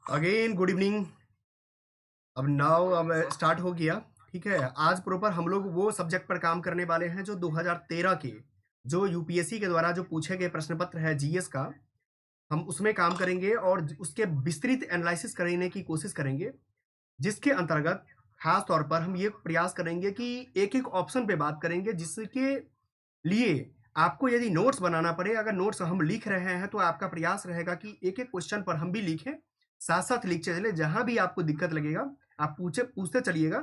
Again good evening. अब start हो गया। ठीक है, आज प्रॉपर हम लोग वो सब्जेक्ट पर काम करने वाले हैं जो 2013 के जो यूपीएससी के द्वारा जो पूछे गए प्रश्न पत्र है जीएस का, हम उसमें काम करेंगे और उसके विस्तृत एनालिसिस करने की कोशिश करेंगे, जिसके अंतर्गत खास तौर पर हम ये प्रयास करेंगे कि एक एक ऑप्शन पे बात करेंगे, जिसके लिए आपको यदि नोट्स बनाना पड़े, अगर नोट्स हम लिख रहे हैं तो आपका प्रयास रहेगा कि एक एक क्वेश्चन पर हम भी लिखें, साथ साथ लिखते चले। जहां भी आपको दिक्कत लगेगा आप पूछते चलिएगा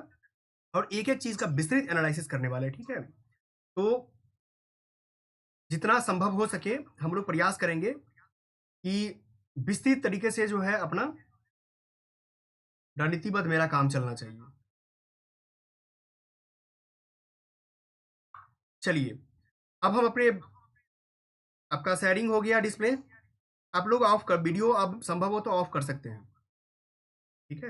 और एक एक चीज का विस्तृत एनालिसिस करने वाले हैं। ठीक है, तो जितना संभव हो सके हम लोग प्रयास करेंगे कि विस्तृत तरीके से जो है अपना रणनीतिबद्ध मेरा काम चलना चाहिए। चलिए, अब हम अपने आपका शेयरिंग हो गया डिस्प्ले, आप लोग ऑफ कर वीडियो अब संभव हो तो ऑफ कर सकते हैं। ठीक है,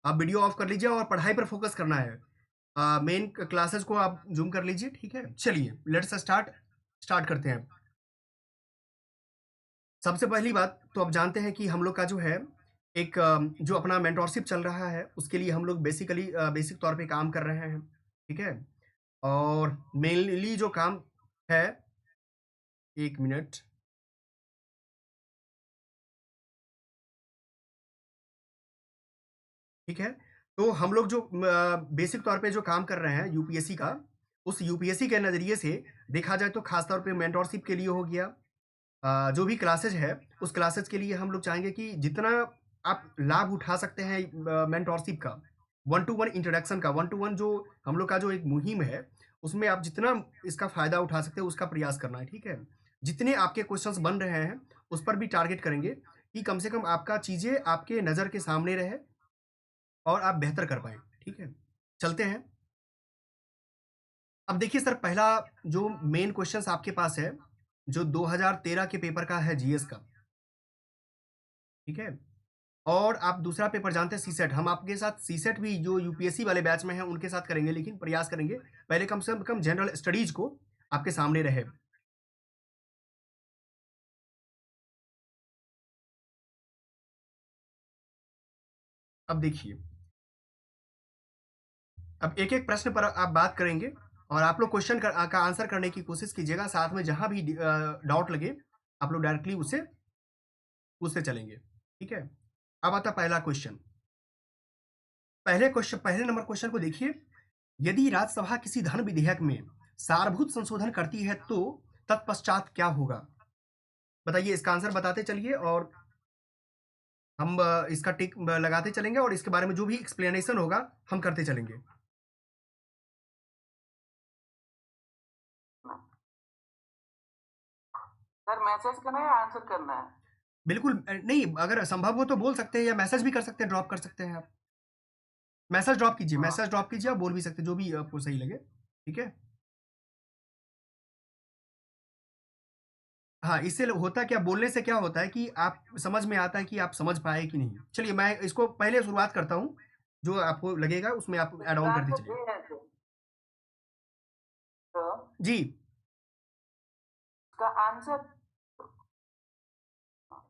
आप वीडियो ऑफ कर लीजिए और पढ़ाई पर फोकस करना है। मेन क्लासेस को आप जूम कर लीजिए। ठीक है, चलिए लेट्स स्टार्ट करते हैं। सबसे पहली बात तो आप जानते हैं कि हम लोग का जो है एक जो अपना मेंटोरशिप चल रहा है उसके लिए हम लोग बेसिक तौर पे काम कर रहे हैं। ठीक है, और मेनली जो काम है, एक मिनट। ठीक है, तो हम लोग जो बेसिक तौर पे जो काम कर रहे हैं यूपीएससी का, उस यूपीएससी के नज़रिए से देखा जाए तो खास तौर पे मेंटोरशिप के लिए हो गया। जो भी क्लासेज है उस क्लासेज के लिए हम लोग चाहेंगे कि जितना आप लाभ उठा सकते हैं मेंटोरशिप का, वन टू वन इंट्रोडक्शन का, वन टू वन जो हम लोग का जो एक मुहिम है, उसमें आप जितना इसका फायदा उठा सकते हैं उसका प्रयास करना है। ठीक है, जितने आपके क्वेश्चंस बन रहे हैं उस पर भी टारगेट करेंगे कि कम से कम आपका चीजें आपके नज़र के सामने रहे और आप बेहतर कर पाएँ। ठीक है, चलते हैं। अब देखिए सर, पहला जो मेन क्वेश्चंस आपके पास है, जो 2013 के पेपर का है जीएस का। ठीक है, और आप दूसरा पेपर जानते हैं सीसेट। हम आपके साथ सीसेट भी जो यूपीएससी वाले बैच में हैं उनके साथ करेंगे, लेकिन प्रयास करेंगे पहले कम से कम जनरल स्टडीज को आपके सामने रहे। अब देखिए, अब एक-एक प्रश्न पर आप बात करेंगे और आप लोग क्वेश्चन का आंसर करने की कोशिश कीजिएगा। साथ में जहाँ भी डाउट लगे, आप लोग डायरेक्टली उससे पूछते चलेंगे। ठीक है, अब आता पहला क्वेश्चन। पहले नंबर क्वेश्चन को देखिए। यदि राज्यसभा किसी धन विधेयक में सारभूत संशोधन करती है तो तत्पश्चात क्या होगा? बताइए, इसका आंसर बताते चलिए और हम इसका टिक लगाते चलेंगे और इसके बारे में जो भी एक्सप्लेनेशन होगा हम करते चलेंगे। सर मैसेज करना है या आंसर करना है? बिल्कुल नहीं, अगर संभव हो तो बोल सकते हैं या मैसेज भी कर सकते हैं, ड्रॉप कर सकते हैं आप। हाँ। मैसेज ड्रॉप कीजिए, आप बोल भी सकते हैं, जो भी आपको सही लगे। ठीक है, हाँ, इससे होता क्या, बोलने से क्या होता है कि आप समझ में आता है कि आप समझ पाए कि नहीं। चलिए, मैं इसको पहले शुरुआत करता हूँ, जो आपको लगेगा उसमें आप ऐड इसका ऑन करते आंसर चलिए। ए है सर। तो जी, इसका आंसर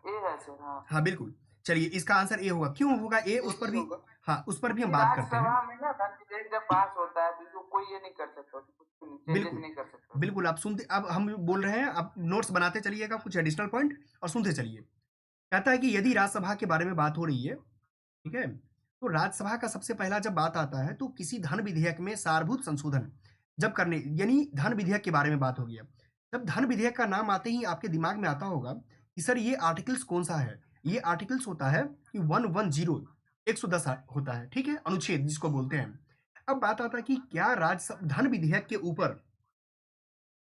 ए है सर। हाँ। हाँ, बिल्कुल। चलिए, इसका आंसर ए होगा। क्यों होगा ए, उस पर यही भी, होगा हाँ, उस पर भी हम क्योंकि बात करते हैं। राज्यसभा में ना धन विधेयक जब पास होता है तो इसको कोई ये नहीं कर सकता, कुछ भी चेंजेस बिल्कुल, नहीं कर सकता। बिल्कुल, आप सुनते, अब हम बोल रहे हैं, आप नोट्स बनाते चलिएगा कुछ एडिशनल पॉइंट और सुनते चलिए। कहता है कि यदि राज्यसभा के बारे में बात हो रही है, ठीक है, तो राज्यसभा का सबसे पहला जब बात आता है तो किसी धन विधेयक में सारभूत संशोधन जब करने, यानी धन विधेयक के बारे में बात हो गया। जब धन विधेयक का नाम आते ही आपके दिमाग में आता होगा कि सर ये आर्टिकल्स कौन सा है। ये आर्टिकल्स होता है कि 110, 110 होता है। ठीक है, अनुच्छेद जिसको बोलते हैं। अब बात आता है कि क्या राज्यसभा धन विधेयक के ऊपर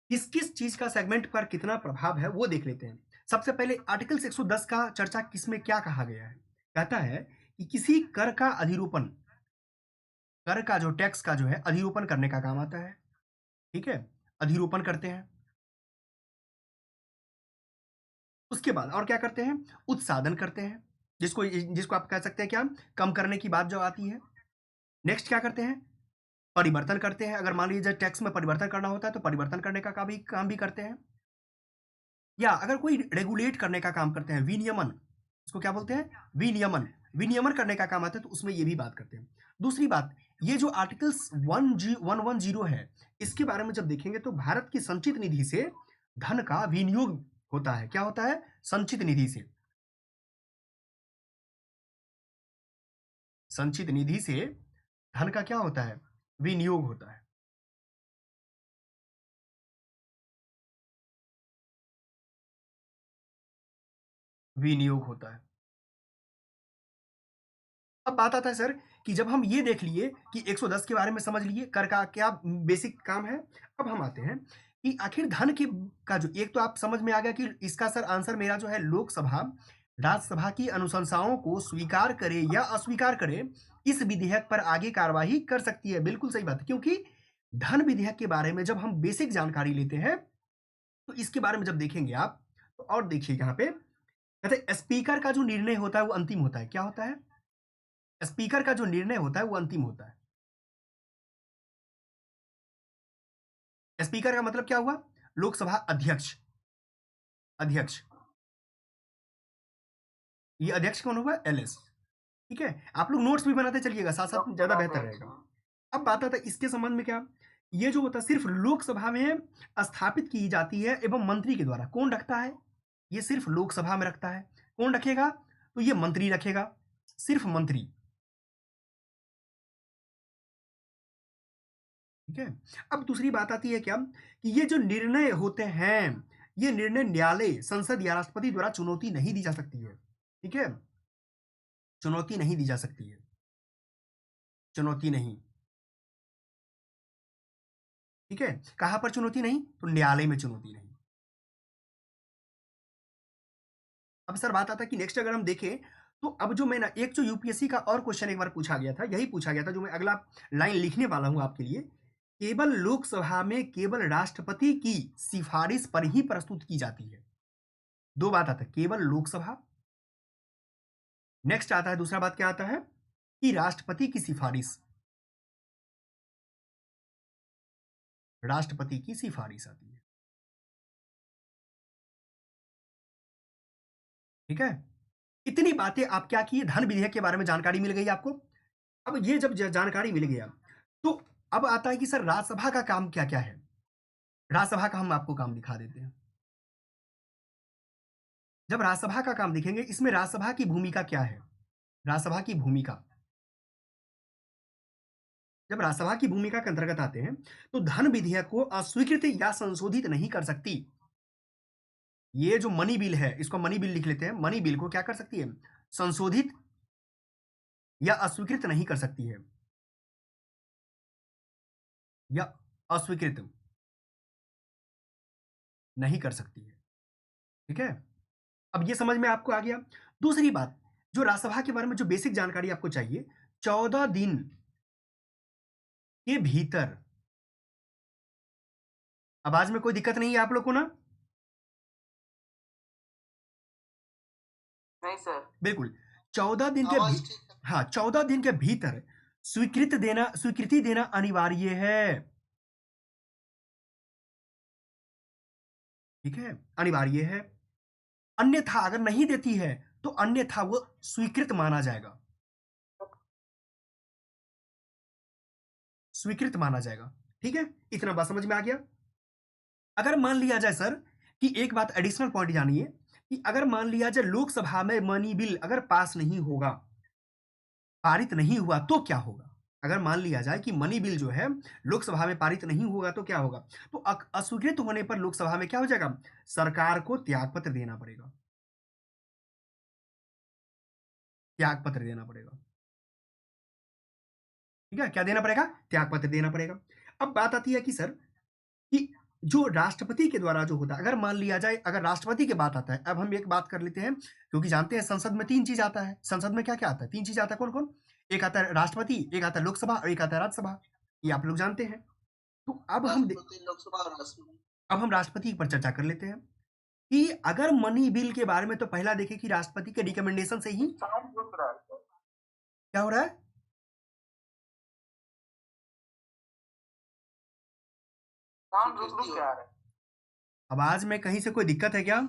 किस किस चीज का सेगमेंट पर कितना प्रभाव है वो देख लेते हैं। सबसे पहले आर्टिकल 110 का चर्चा किसमें क्या कहा गया है। कहता है कि किसी कर का अधिरूपण, कर का जो टैक्स का जो है अधिरूपण करने का काम आता है। ठीक है, अधिरूपण करते हैं। उसके बाद और क्या करते हैं, उत्साधन करते हैं, जिसको जिसको आप कह सकते हैं क्या, कम करने की बात जो आती है। नेक्स्ट क्या करते हैं, परिवर्तन करते हैं। अगर मान लीजिए टैक्स में परिवर्तन करना होता है तो परिवर्तन करने का काम भी करते हैं, या अगर कोई रेगुलेट करने का काम करते हैं, विनियमन, इसको क्या बोलते हैं? विनियमन। विनियमन करने का काम आता है, तो उसमें ये भी बात करते हैं। दूसरी बात, ये जो आर्टिकल्स 110 है, इसके बारे में जब देखेंगे तो भारत की संचित निधि से धन का विनियोग होता है। क्या होता है? संचित निधि से, संचित निधि से धन का क्या होता है? विनियोग होता है। विनियोग होता है। अब बात आता है सर कि जब हम ये देख लिए कि 110 के बारे में समझ लिए, कर का क्या बेसिक काम है, अब हम आते हैं कि आखिर धन की का जो एक तो आप समझ में आ गया कि इसका सर आंसर मेरा जो है लोकसभा राज्यसभा की अनुशंसाओं को स्वीकार करे या अस्वीकार करे, इस विधेयक पर आगे कार्यवाही कर सकती है। बिल्कुल सही बात है, क्योंकि धन विधेयक के बारे में जब हम बेसिक जानकारी लेते हैं तो इसके बारे में जब देखेंगे आप, तो और देखिए यहाँ पे कहते हैं स्पीकर का जो निर्णय होता है वो अंतिम होता है। क्या होता है? स्पीकर का जो निर्णय होता है वो अंतिम होता है। स्पीकर का मतलब क्या हुआ? लोकसभा अध्यक्ष। अध्यक्ष, ये अध्यक्ष कौन हुआ? एलएस। ठीक है, आप लोग नोट्स भी बनाते चलिएगा साथ साथ, ज्यादा बेहतर रहेगा। अब बात आता है इसके संबंध में क्या, ये जो होता है सिर्फ लोकसभा में स्थापित की जाती है एवं मंत्री के द्वारा। कौन रखता है? ये सिर्फ लोकसभा में रखता है। कौन रखेगा? तो ये मंत्री रखेगा, सिर्फ मंत्री। ठीक है। अब दूसरी बात आती है क्या कि ये जो निर्णय होते हैं, ये निर्णय न्यायालय, संसद या राष्ट्रपति द्वारा चुनौती नहीं दी जा सकती है। ठीक है, चुनौती नहीं दी जा सकती है, चुनौती नहीं। ठीक है, कहां पर चुनौती नहीं? तो न्यायालय में चुनौती नहीं। अब सर बात आता है कि नेक्स्ट अगर हम देखें तो अब जो मैं ना एक जो यूपीएससी का और क्वेश्चन एक बार पूछा गया था, यही पूछा गया था जो मैं अगला लाइन लिखने वाला हूं आपके लिए। केवल लोकसभा में केवल राष्ट्रपति की सिफारिश पर ही प्रस्तुत की जाती है। दो बात आता है, केवल लोकसभा, नेक्स्ट आता है दूसरा बात क्या आता है कि राष्ट्रपति की सिफारिश, राष्ट्रपति की सिफारिश आती है। ठीक है, इतनी बातें आप क्या किए, धन विधेयक के बारे में जानकारी मिल गई आपको। अब ये जब जानकारी मिल गया तो अब आता है कि सर राज्यसभा का काम क्या क्या है। राज्यसभा का हम आपको काम दिखा देते हैं। जब राज्यसभा का काम दिखेंगे, इसमें राज्यसभा की भूमिका क्या है? राज्यसभा की भूमिका, जब राज्यसभा की भूमिका के अंतर्गत आते हैं तो धन विधेयक को अस्वीकृत या संशोधित नहीं कर सकती। ये जो मनी बिल है, इसको मनी बिल लिख लेते हैं, मनी बिल को क्या कर सकती है? संशोधित या अस्वीकृत नहीं कर सकती है, या अस्वीकृत नहीं कर सकती है। ठीक है, अब ये समझ में आपको आ गया। दूसरी बात, जो राज्यसभा के बारे में जो बेसिक जानकारी आपको चाहिए, 14 दिन के भीतर, आवाज में कोई दिक्कत नहीं है आप लोग को ना? नहीं सर। बिल्कुल, 14 दिन के हाँ, 14 दिन के भीतर स्वीकृति देना अनिवार्य है। ठीक है, अनिवार्य है। अन्यथा अगर नहीं देती है तो अन्यथा वो स्वीकृत माना जाएगा, स्वीकृत माना जाएगा। ठीक है, इतना बात समझ में आ गया। अगर मान लिया जाए सर कि एक बात एडिशनल पॉइंट जानिए कि अगर मान लिया जाए लोकसभा में मनी बिल अगर पास नहीं होगा, पारित नहीं हुआ, तो क्या होगा? अगर मान लिया जाए कि मनी बिल जो है लोकसभा में पारित नहीं होगा तो क्या होगा? तो अस्वीकृत होने पर लोकसभा में क्या हो जाएगा? सरकार को त्यागपत्र देना पड़ेगा, त्यागपत्र देना पड़ेगा। ठीक है, क्या देना पड़ेगा? त्यागपत्र देना पड़ेगा। अब बात आती है कि सर कि जो राष्ट्रपति के द्वारा जो होता है, अगर मान लिया जाए अगर राष्ट्रपति की बात आता है, अब हम एक बात कर लेते हैं, क्योंकि जानते हैं संसद में 3 चीज आता है। संसद में क्या क्या आता है? 3 चीज आता है। कौन कौन? एक आता है राष्ट्रपति, एक आता है लोकसभा और एक आता है राज्यसभा। ये आप लोग जानते हैं। तो अब हम राष्ट्रपति पर चर्चा कर लेते हैं कि अगर मनी बिल के बारे में तो पहला देखें कि राष्ट्रपति के रिकमेंडेशन से ही साउंड रुक रहा है सर। क्या हो रहा है? साउंड रुक रुक के आ रहा है। आवाज में कहीं से कोई दिक्कत है क्या?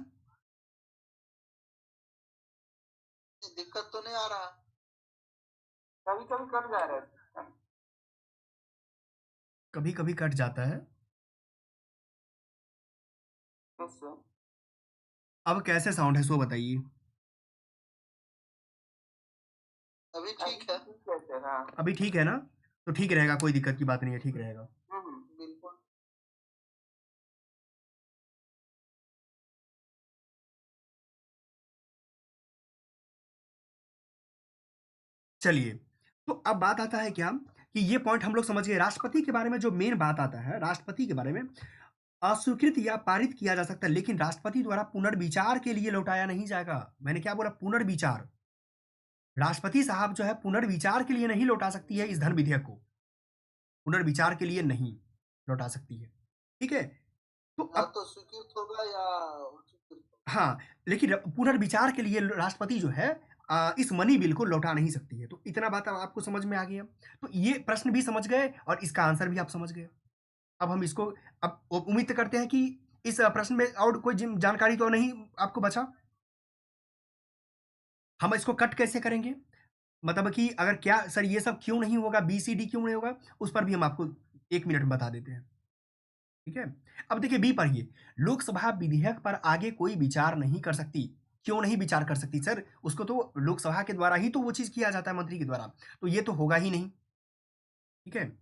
दिक्कत तो नहीं आ रहा? कभी कभी कट जा रहा है। कभी कभी कट जाता है। इससे अब कैसे साउंड है सो बताइए। अभी अभी ठीक है। ठीक है सर। हाँ। अभी ठीक है ना? तो ठीक रहेगा, कोई दिक्कत की बात नहीं है, ठीक रहेगा। बिल्कुल। चलिए, तो अब बात आता है क्या कि ये पॉइंट हम लोग समझ गए। राष्ट्रपति के बारे में जो मेन बात आता है, राष्ट्रपति के बारे में अस्वीकृत या पारित किया जा सकता है, लेकिन राष्ट्रपति द्वारा पुनर्विचार के लिए लौटाया नहीं जाएगा। मैंने क्या बोला? पुनर्विचार। राष्ट्रपति साहब जो है पुनर्विचार के लिए नहीं लौटा सकती है इस धन विधेयक को, पुनर्विचार के लिए नहीं लौटा सकती है। ठीक है, तो या अब तो स्वीकृत होगा या अस्वीकृत होगा। हाँ, लेकिन पुनर्विचार के लिए राष्ट्रपति जो है इस मनी बिल को लौटा नहीं सकती है। तो इतना बात अब आपको समझ में आ गया। तो ये प्रश्न भी समझ गए और इसका आंसर भी आप समझ गए। अब हम इसको, अब उम्मीद करते हैं कि इस प्रश्न में और कोई जानकारी तो नहीं आपको बचा। हम इसको कट कैसे करेंगे, मतलब कि अगर क्या सर ये सब क्यों नहीं होगा, बी सी डी क्यों नहीं होगा, उस पर भी हम आपको 1 मिनट में बता देते हैं। ठीक है, अब देखिए बी पढ़िए। लोकसभा विधेयक पर आगे कोई विचार नहीं कर सकती। क्यों नहीं विचार कर सकती सर? उसको तो लोकसभा के द्वारा ही तो वो चीज किया जाता है, मंत्री के द्वारा, तो ये तो होगा ही नहीं। ठीक है,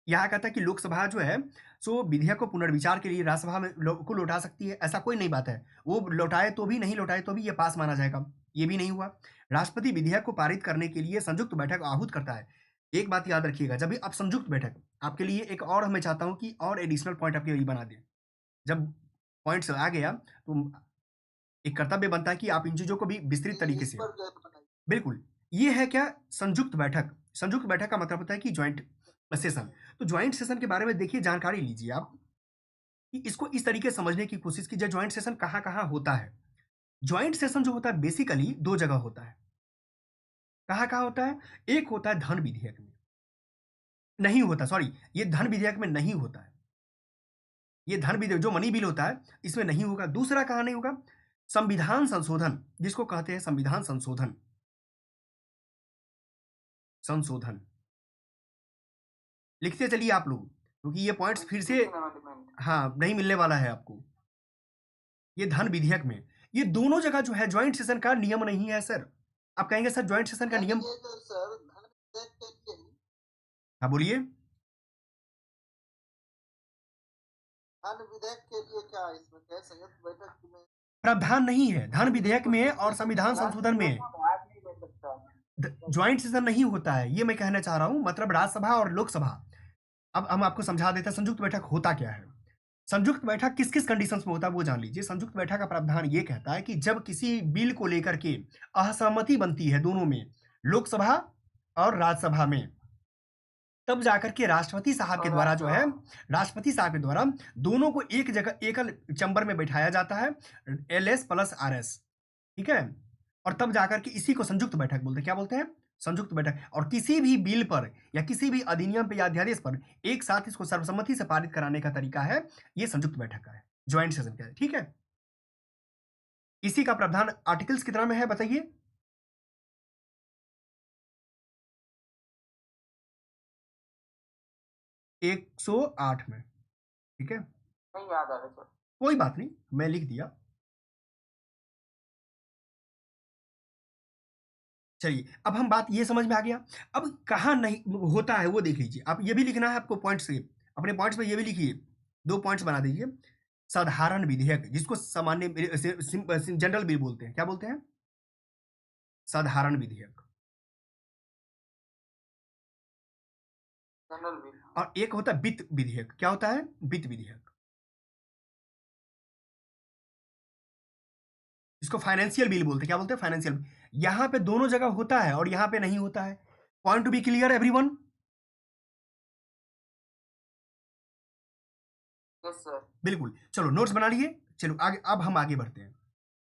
यहाँ कहता है कि लोकसभा जो है सो विधेयक को पुनर्विचार के लिए राज्यसभा में को लौटा सकती है, ऐसा कोई नहीं बात है। वो लौटाए तो भी, नहीं लौटाए तो भी ये पास माना जाएगा। ये भी नहीं हुआ। राष्ट्रपति विधेयक को पारित करने के लिए संयुक्त बैठक आहूत करता है। एक बात याद रखिएगा, जब भी आप संयुक्त बैठक, आपके लिए एक और मैं चाहता हूं कि और एडिशनल पॉइंट आपके लिए बना दें। जब पॉइंट्स आ गया तो एक कर्तव्य बनता है कि आप इन चीजों को भी विस्तृत तरीके इस से, पर जॉइंट बनाइए। बिल्कुल। ये है क्या? संयुक्त बैठक। संयुक्त बैठक का मतलब होता है कि ज्वाइंट सेशन। तो ज्वाइंट सेशन के बारे में देखिए, जानकारी लीजिए आप कि इसको इस तरीके से समझने की कोशिश कीजिए ज्वाइंट सेशन कहाँ कहाँ होता है। ज्वाइंट सेशन जो होता है बेसिकली 2 जगह होता है। कहाँ कहाँ होता है? एक होता है धन विधेयक में, नहीं होता, सॉरी, ये धन विधेयक में नहीं होता है। ये धन विधेयक जो मनी बिल होता है इसमें नहीं होगा। दूसरा कहाँ नहीं होगा? संविधान संशोधन, जिसको कहते हैं संविधान संशोधन। संशोधन लिखते चलिए आप लोग, क्योंकि ये पॉइंट्स फिर से हाँ नहीं मिलने वाला है आपको। ये धन विधेयक में, ये दोनों जगह जो है ज्वाइंट सेशन का नियम नहीं है सर। आप कहेंगे सर ज्वाइंट सेशन का नियम, यानी ये सर धन विधेयक के लिए ही, हाँ बोलिए। धन विधेयक के लिए क्या इसमें क्या संयुक्त बैठक में प्रावधान नहीं है धन विधेयक में और संविधान संशोधन में भाग नहीं ले सकता। ज्वाइंट सेशन नहीं होता है, ये मैं कहना चाह रहा हूं। मतलब राज्यसभा और लोकसभा, अब हम आपको समझा देते हैं संयुक्त बैठक होता क्या है। संयुक्त बैठक किस किस कंडीशंस में होता है वो जान लीजिए। संयुक्त बैठक का प्रावधान ये कहता है कि जब किसी बिल को लेकर के असहमति बनती है दोनों में, लोकसभा और राज्यसभा में, तब जाकर के राष्ट्रपति साहब के द्वारा जो है, राष्ट्रपति साहब के द्वारा दोनों को एक जगह एकल चैम्बर में बैठाया जाता है, LS + RS। ठीक है, और तब जाकर के इसी को संयुक्त बैठक बोलते हैं। क्या बोलते हैं? संयुक्त बैठक। और किसी भी बिल पर या किसी भी अधिनियम पर या अध्यादेश पर एक साथ इसको सर्वसम्मति से पारित कराने का तरीका है, ये संयुक्त बैठक का है, ज्वाइंट सेशन का है। ठीक है, इसी का प्रावधान आर्टिकल्स कितना में है बताइए? 108 में। ठीक है, नहीं याद आ रहा सर। कोई बात नहीं, मैं लिख दिया। चलिए, अब हम बात ये समझ में आ गया। अब कहाँ नहीं होता है वो देख लीजिए। आप ये भी लिखना है आपको पॉइंट्स से, अपने पॉइंट्स में ये भी लिखिए, 2 पॉइंट्स बना दीजिए। साधारण विधेयक, जिसको सामान्य जनरल बिल बोलते हैं, क्या बोलते हैं? साधारण विधेयक। General bill. और एक होता है वित्त विधेयक। क्या होता है? वित्त विधेयक, इसको फाइनेंशियल बिल बोलते हैं। क्या बोलते हैं? फाइनेंशियल। यहां पे दोनों जगह होता है और यहां पे नहीं होता है। Point to be clear everyone? Yes sir. बिल्कुल। चलो नोट्स बना लिए, चलो आगे, अब हम आगे बढ़ते हैं।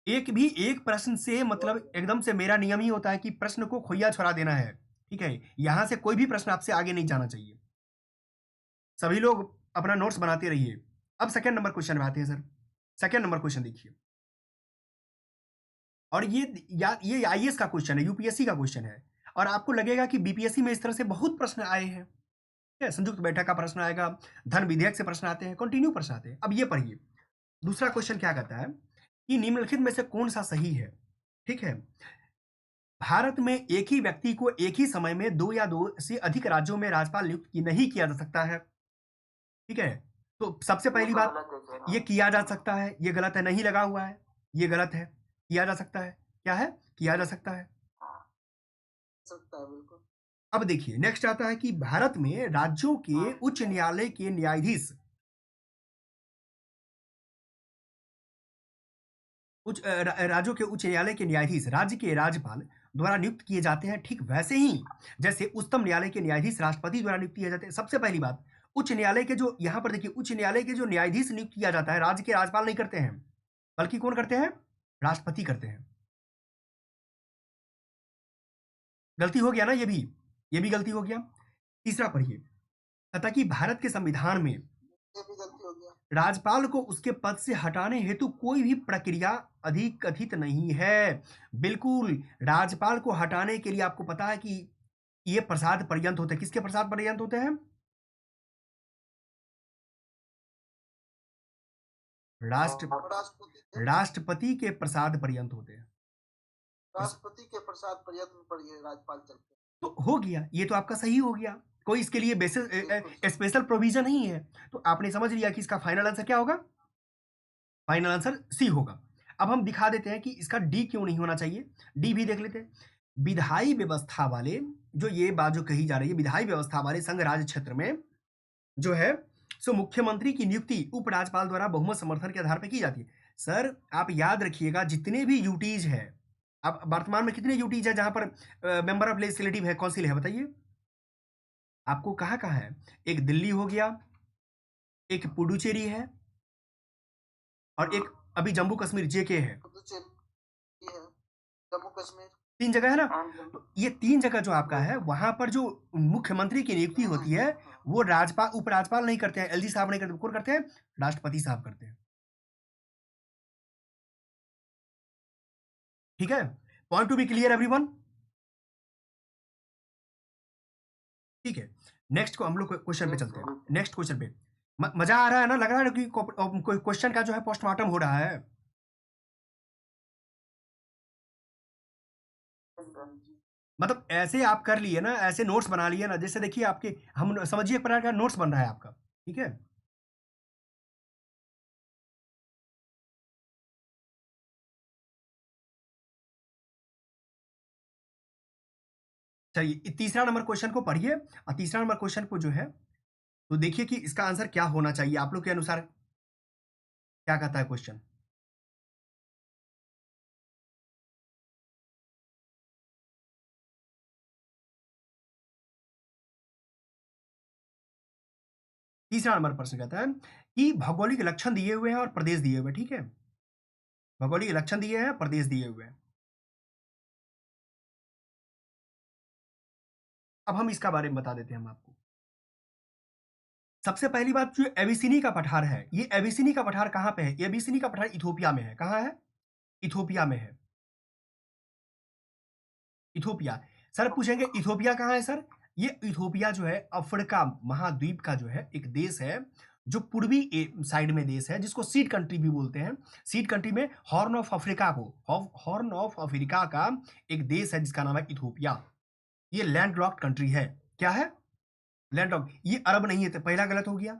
एक प्रश्न से मतलब एकदम से मेरा नियम ही होता है कि प्रश्न को खोइया छोड़ा देना है। ठीक है, यहां से कोई भी प्रश्न आपसे आगे नहीं जाना चाहिए। सभी लोग अपना नोट्स बनाते रहिए। अब सेकंड नंबर क्वेश्चन में आते हैं सर। सेकंड नंबर क्वेश्चन देखिए। और ये आईएएस का क्वेश्चन है, यूपीएससी का क्वेश्चन है, और आपको लगेगा कि बीपीएससी में इस तरह से बहुत प्रश्न आए हैं। ठीक है, संयुक्त बैठक का प्रश्न आएगा, धन विधेयक से प्रश्न आते हैं, कंटिन्यू प्रश्न आते हैं। अब ये पढ़िए, दूसरा क्वेश्चन क्या कहता है कि निम्नलिखित में से कौन सा सही है। ठीक है, भारत में एक ही व्यक्ति को एक ही समय में 2 या 2 से अधिक राज्यों में राज्यपाल नियुक्त नहीं किया जा सकता है। ठीक है, तो सबसे ये पहली तो बात, गलत है सर। ये किया जा सकता है, ये गलत है, नहीं लगा हुआ है, ये गलत है। किया जा सकता है, क्या है, किया जा सकता है। सकता है बिल्कुल। अब देखिए नेक्स्ट आता है कि भारत में राज्यों के उच्च न्यायालय के न्यायाधीश राज्यों के उच्च न्यायालय के न्यायाधीश राज्य के राज्यपाल द्वारा नियुक्त किए जाते हैं, ठीक वैसे ही जैसे उच्चतम न्यायालय के न्यायाधीश राष्ट्रपति द्वारा नियुक्त किए जाते हैं। सबसे पहली बात, उच्च न्यायालय के जो यहाँ पर देखिए, उच्च न्यायालय के जो न्यायाधीश नियुक्त किया जाता है, राज्य के राज्यपाल नहीं करते हैं, बल्कि कौन करते हैं, राष्ट्रपति करते हैं। गलती हो गया ना, ये भी गलती हो गया। तीसरा पढ़िए, कहता कि भारत के संविधान में ये भी गलती हो गया। राज्यपाल को उसके पद से हटाने हेतु कोई भी प्रक्रिया अधिकथित नहीं है। बिल्कुल, राज्यपाल को हटाने के लिए आपको पता है कि ये प्रसाद पर्यंत होते हैं। किसके प्रसाद पर्यंत होते हैं, राष्ट्रपति राष्ट्रपति के प्रसाद पर्यंत होते हैं। के प्रसाद पर्यंत पर ये राज्यपाल चलते हैं। तो हो गया, ये तो आपका सही हो गया, कोई इसके लिए बेसिस स्पेशल प्रोविजन नहीं है। तो आपने समझ लिया कि इसका फाइनल आंसर क्या होगा, फाइनल आंसर सी होगा। अब हम दिखा देते हैं कि इसका डी क्यों नहीं होना चाहिए, डी भी देख लेते हैं। विधायी व्यवस्था वाले, जो ये बात जो कही जा रही है, विधायी व्यवस्था वाले संघ राज्य क्षेत्र में जो है सो मुख्यमंत्री की नियुक्ति उपराज्यपाल द्वारा बहुमत समर्थन के आधार पर की जाती है। सर आप याद रखिएगा, जितने भी यूटीज है, अब वर्तमान में कितने यूटीज है जहां पर मेंबर ऑफ लेजिस्लेटिव है, काउंसिल है, बताइए आपको कहाँ कहाँ है। एक दिल्ली हो गया, एक पुडुचेरी है, और एक अभी जम्मू कश्मीर जेके है। पुडुचेरी है, जम्मू कश्मीर, 3 जगह है ना। तो ये 3 जगह जो आपका है, वहां पर जो मुख्यमंत्री की नियुक्ति होती है, वो राज्यपाल उपराज्यपाल नहीं करते हैं, एलजी साहब नहीं करते, कौन करते हैं, राष्ट्रपति साहब करते हैं। ठीक है, point to be clear everyone. ठीक है, नेक्स्ट को हम लोग क्वेश्चन पे चलते हैं। नेक्स्ट क्वेश्चन पे मजा आ रहा है ना, लग रहा है कि क्वेश्चन का जो है पोस्टमार्टम हो रहा है। मतलब ऐसे आप कर लिए ना, ऐसे नोट्स बना लिए ना, जैसे देखिए आपके, हम समझिए एक प्रकार का नोट्स बन रहा है आपका। ठीक है, चलिए तीसरा नंबर क्वेश्चन को पढ़िए, और तीसरा नंबर क्वेश्चन को जो है तो देखिए कि इसका आंसर क्या होना चाहिए आप लोग के अनुसार, क्या कहता है क्वेश्चन। तीसरा नंबर प्रश्न कहता है कि भौगोलिक लक्षण दिए हुए हैं और प्रदेश दिए हुए हैं। ठीक है, भौगोलिक लक्षण दिए हैं, प्रदेश दिए हुए हैं। अब हम इसका बारे में बता देते हैं हम आपको। सबसे पहली बात, जो एबिसिनी का पठार है, ये एबिसिनी का पठार कहां पे है, एबिसिनी का पठार इथोपिया में है। कहां है, इथोपिया में है, इथोपिया। सर पूछेंगे इथोपिया कहाँ है सर, ये इथोपिया जो है अफ्रीका महाद्वीप का जो है एक देश है, जो पूर्वी साइड में देश है, जिसको सीड कंट्री भी बोलते हैं। सीड कंट्री में हॉर्न ऑफ अफ्रीका को, हॉर्न ऑफ अफ्रीका का एक देश है जिसका नाम है इथोपिया। ये लैंड लॉक्ड कंट्री है। क्या है, लैंड लॉक्ड। ये अरब नहीं है, तो पहला गलत हो गया।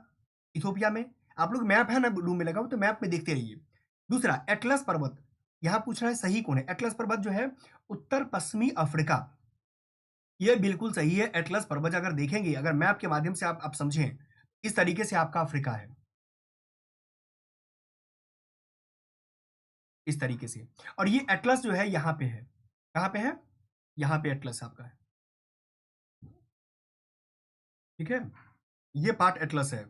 इथोपिया में आप लोग मैप है ना रूम में लगा हो, तो मैप में देखते रहिए। दूसरा, एटलस पर्वत, यहां पूछना है सही कौन है। एटलस पर्वत जो है उत्तर पश्चिमी अफ्रीका, ये बिल्कुल सही है। एटलस पर्वत अगर देखेंगे, अगर मैप के माध्यम से आप समझें, इस तरीके से आपका अफ्रीका है, इस तरीके से। और ये एटलस जो है यहाँ पे है, कहाँ पे है, यहाँ पे एटलस आपका है। ठीक है, ये पार्ट एटलस है।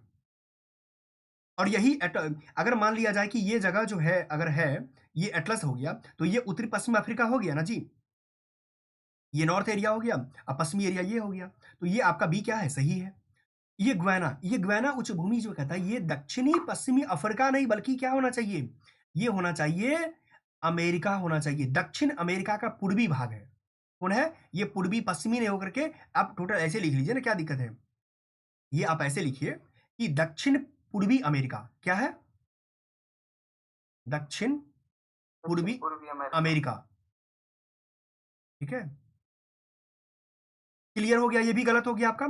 और यही अगर मान लिया जाए कि ये जगह जो है अगर है, ये एटलस हो गया, तो ये उत्तरी पश्चिम अफ्रीका हो गया ना जी, ये नॉर्थ एरिया हो गया, अब पश्चिमी एरिया ये हो गया। तो ये आपका बी क्या है, सही है। ये ग्वाना उच्च भूमि जो कहता है, ये दक्षिणी पश्चिमी अफ्रीका नहीं, बल्कि क्या होना चाहिए, ये होना चाहिए अमेरिका होना चाहिए। दक्षिण अमेरिका का पूर्वी भाग है, कौन है ये? पूर्वी पश्चिमी नहीं होकर के आप टोटल ऐसे लिख लीजिए ना, क्या दिक्कत है? ये आप ऐसे लिखिए कि दक्षिण पूर्वी अमेरिका क्या है? दक्षिण पूर्वी पूर्वी अमेरिका। अमेरिका, ठीक है, क्लियर हो गया? ये भी गलत हो गया आपका।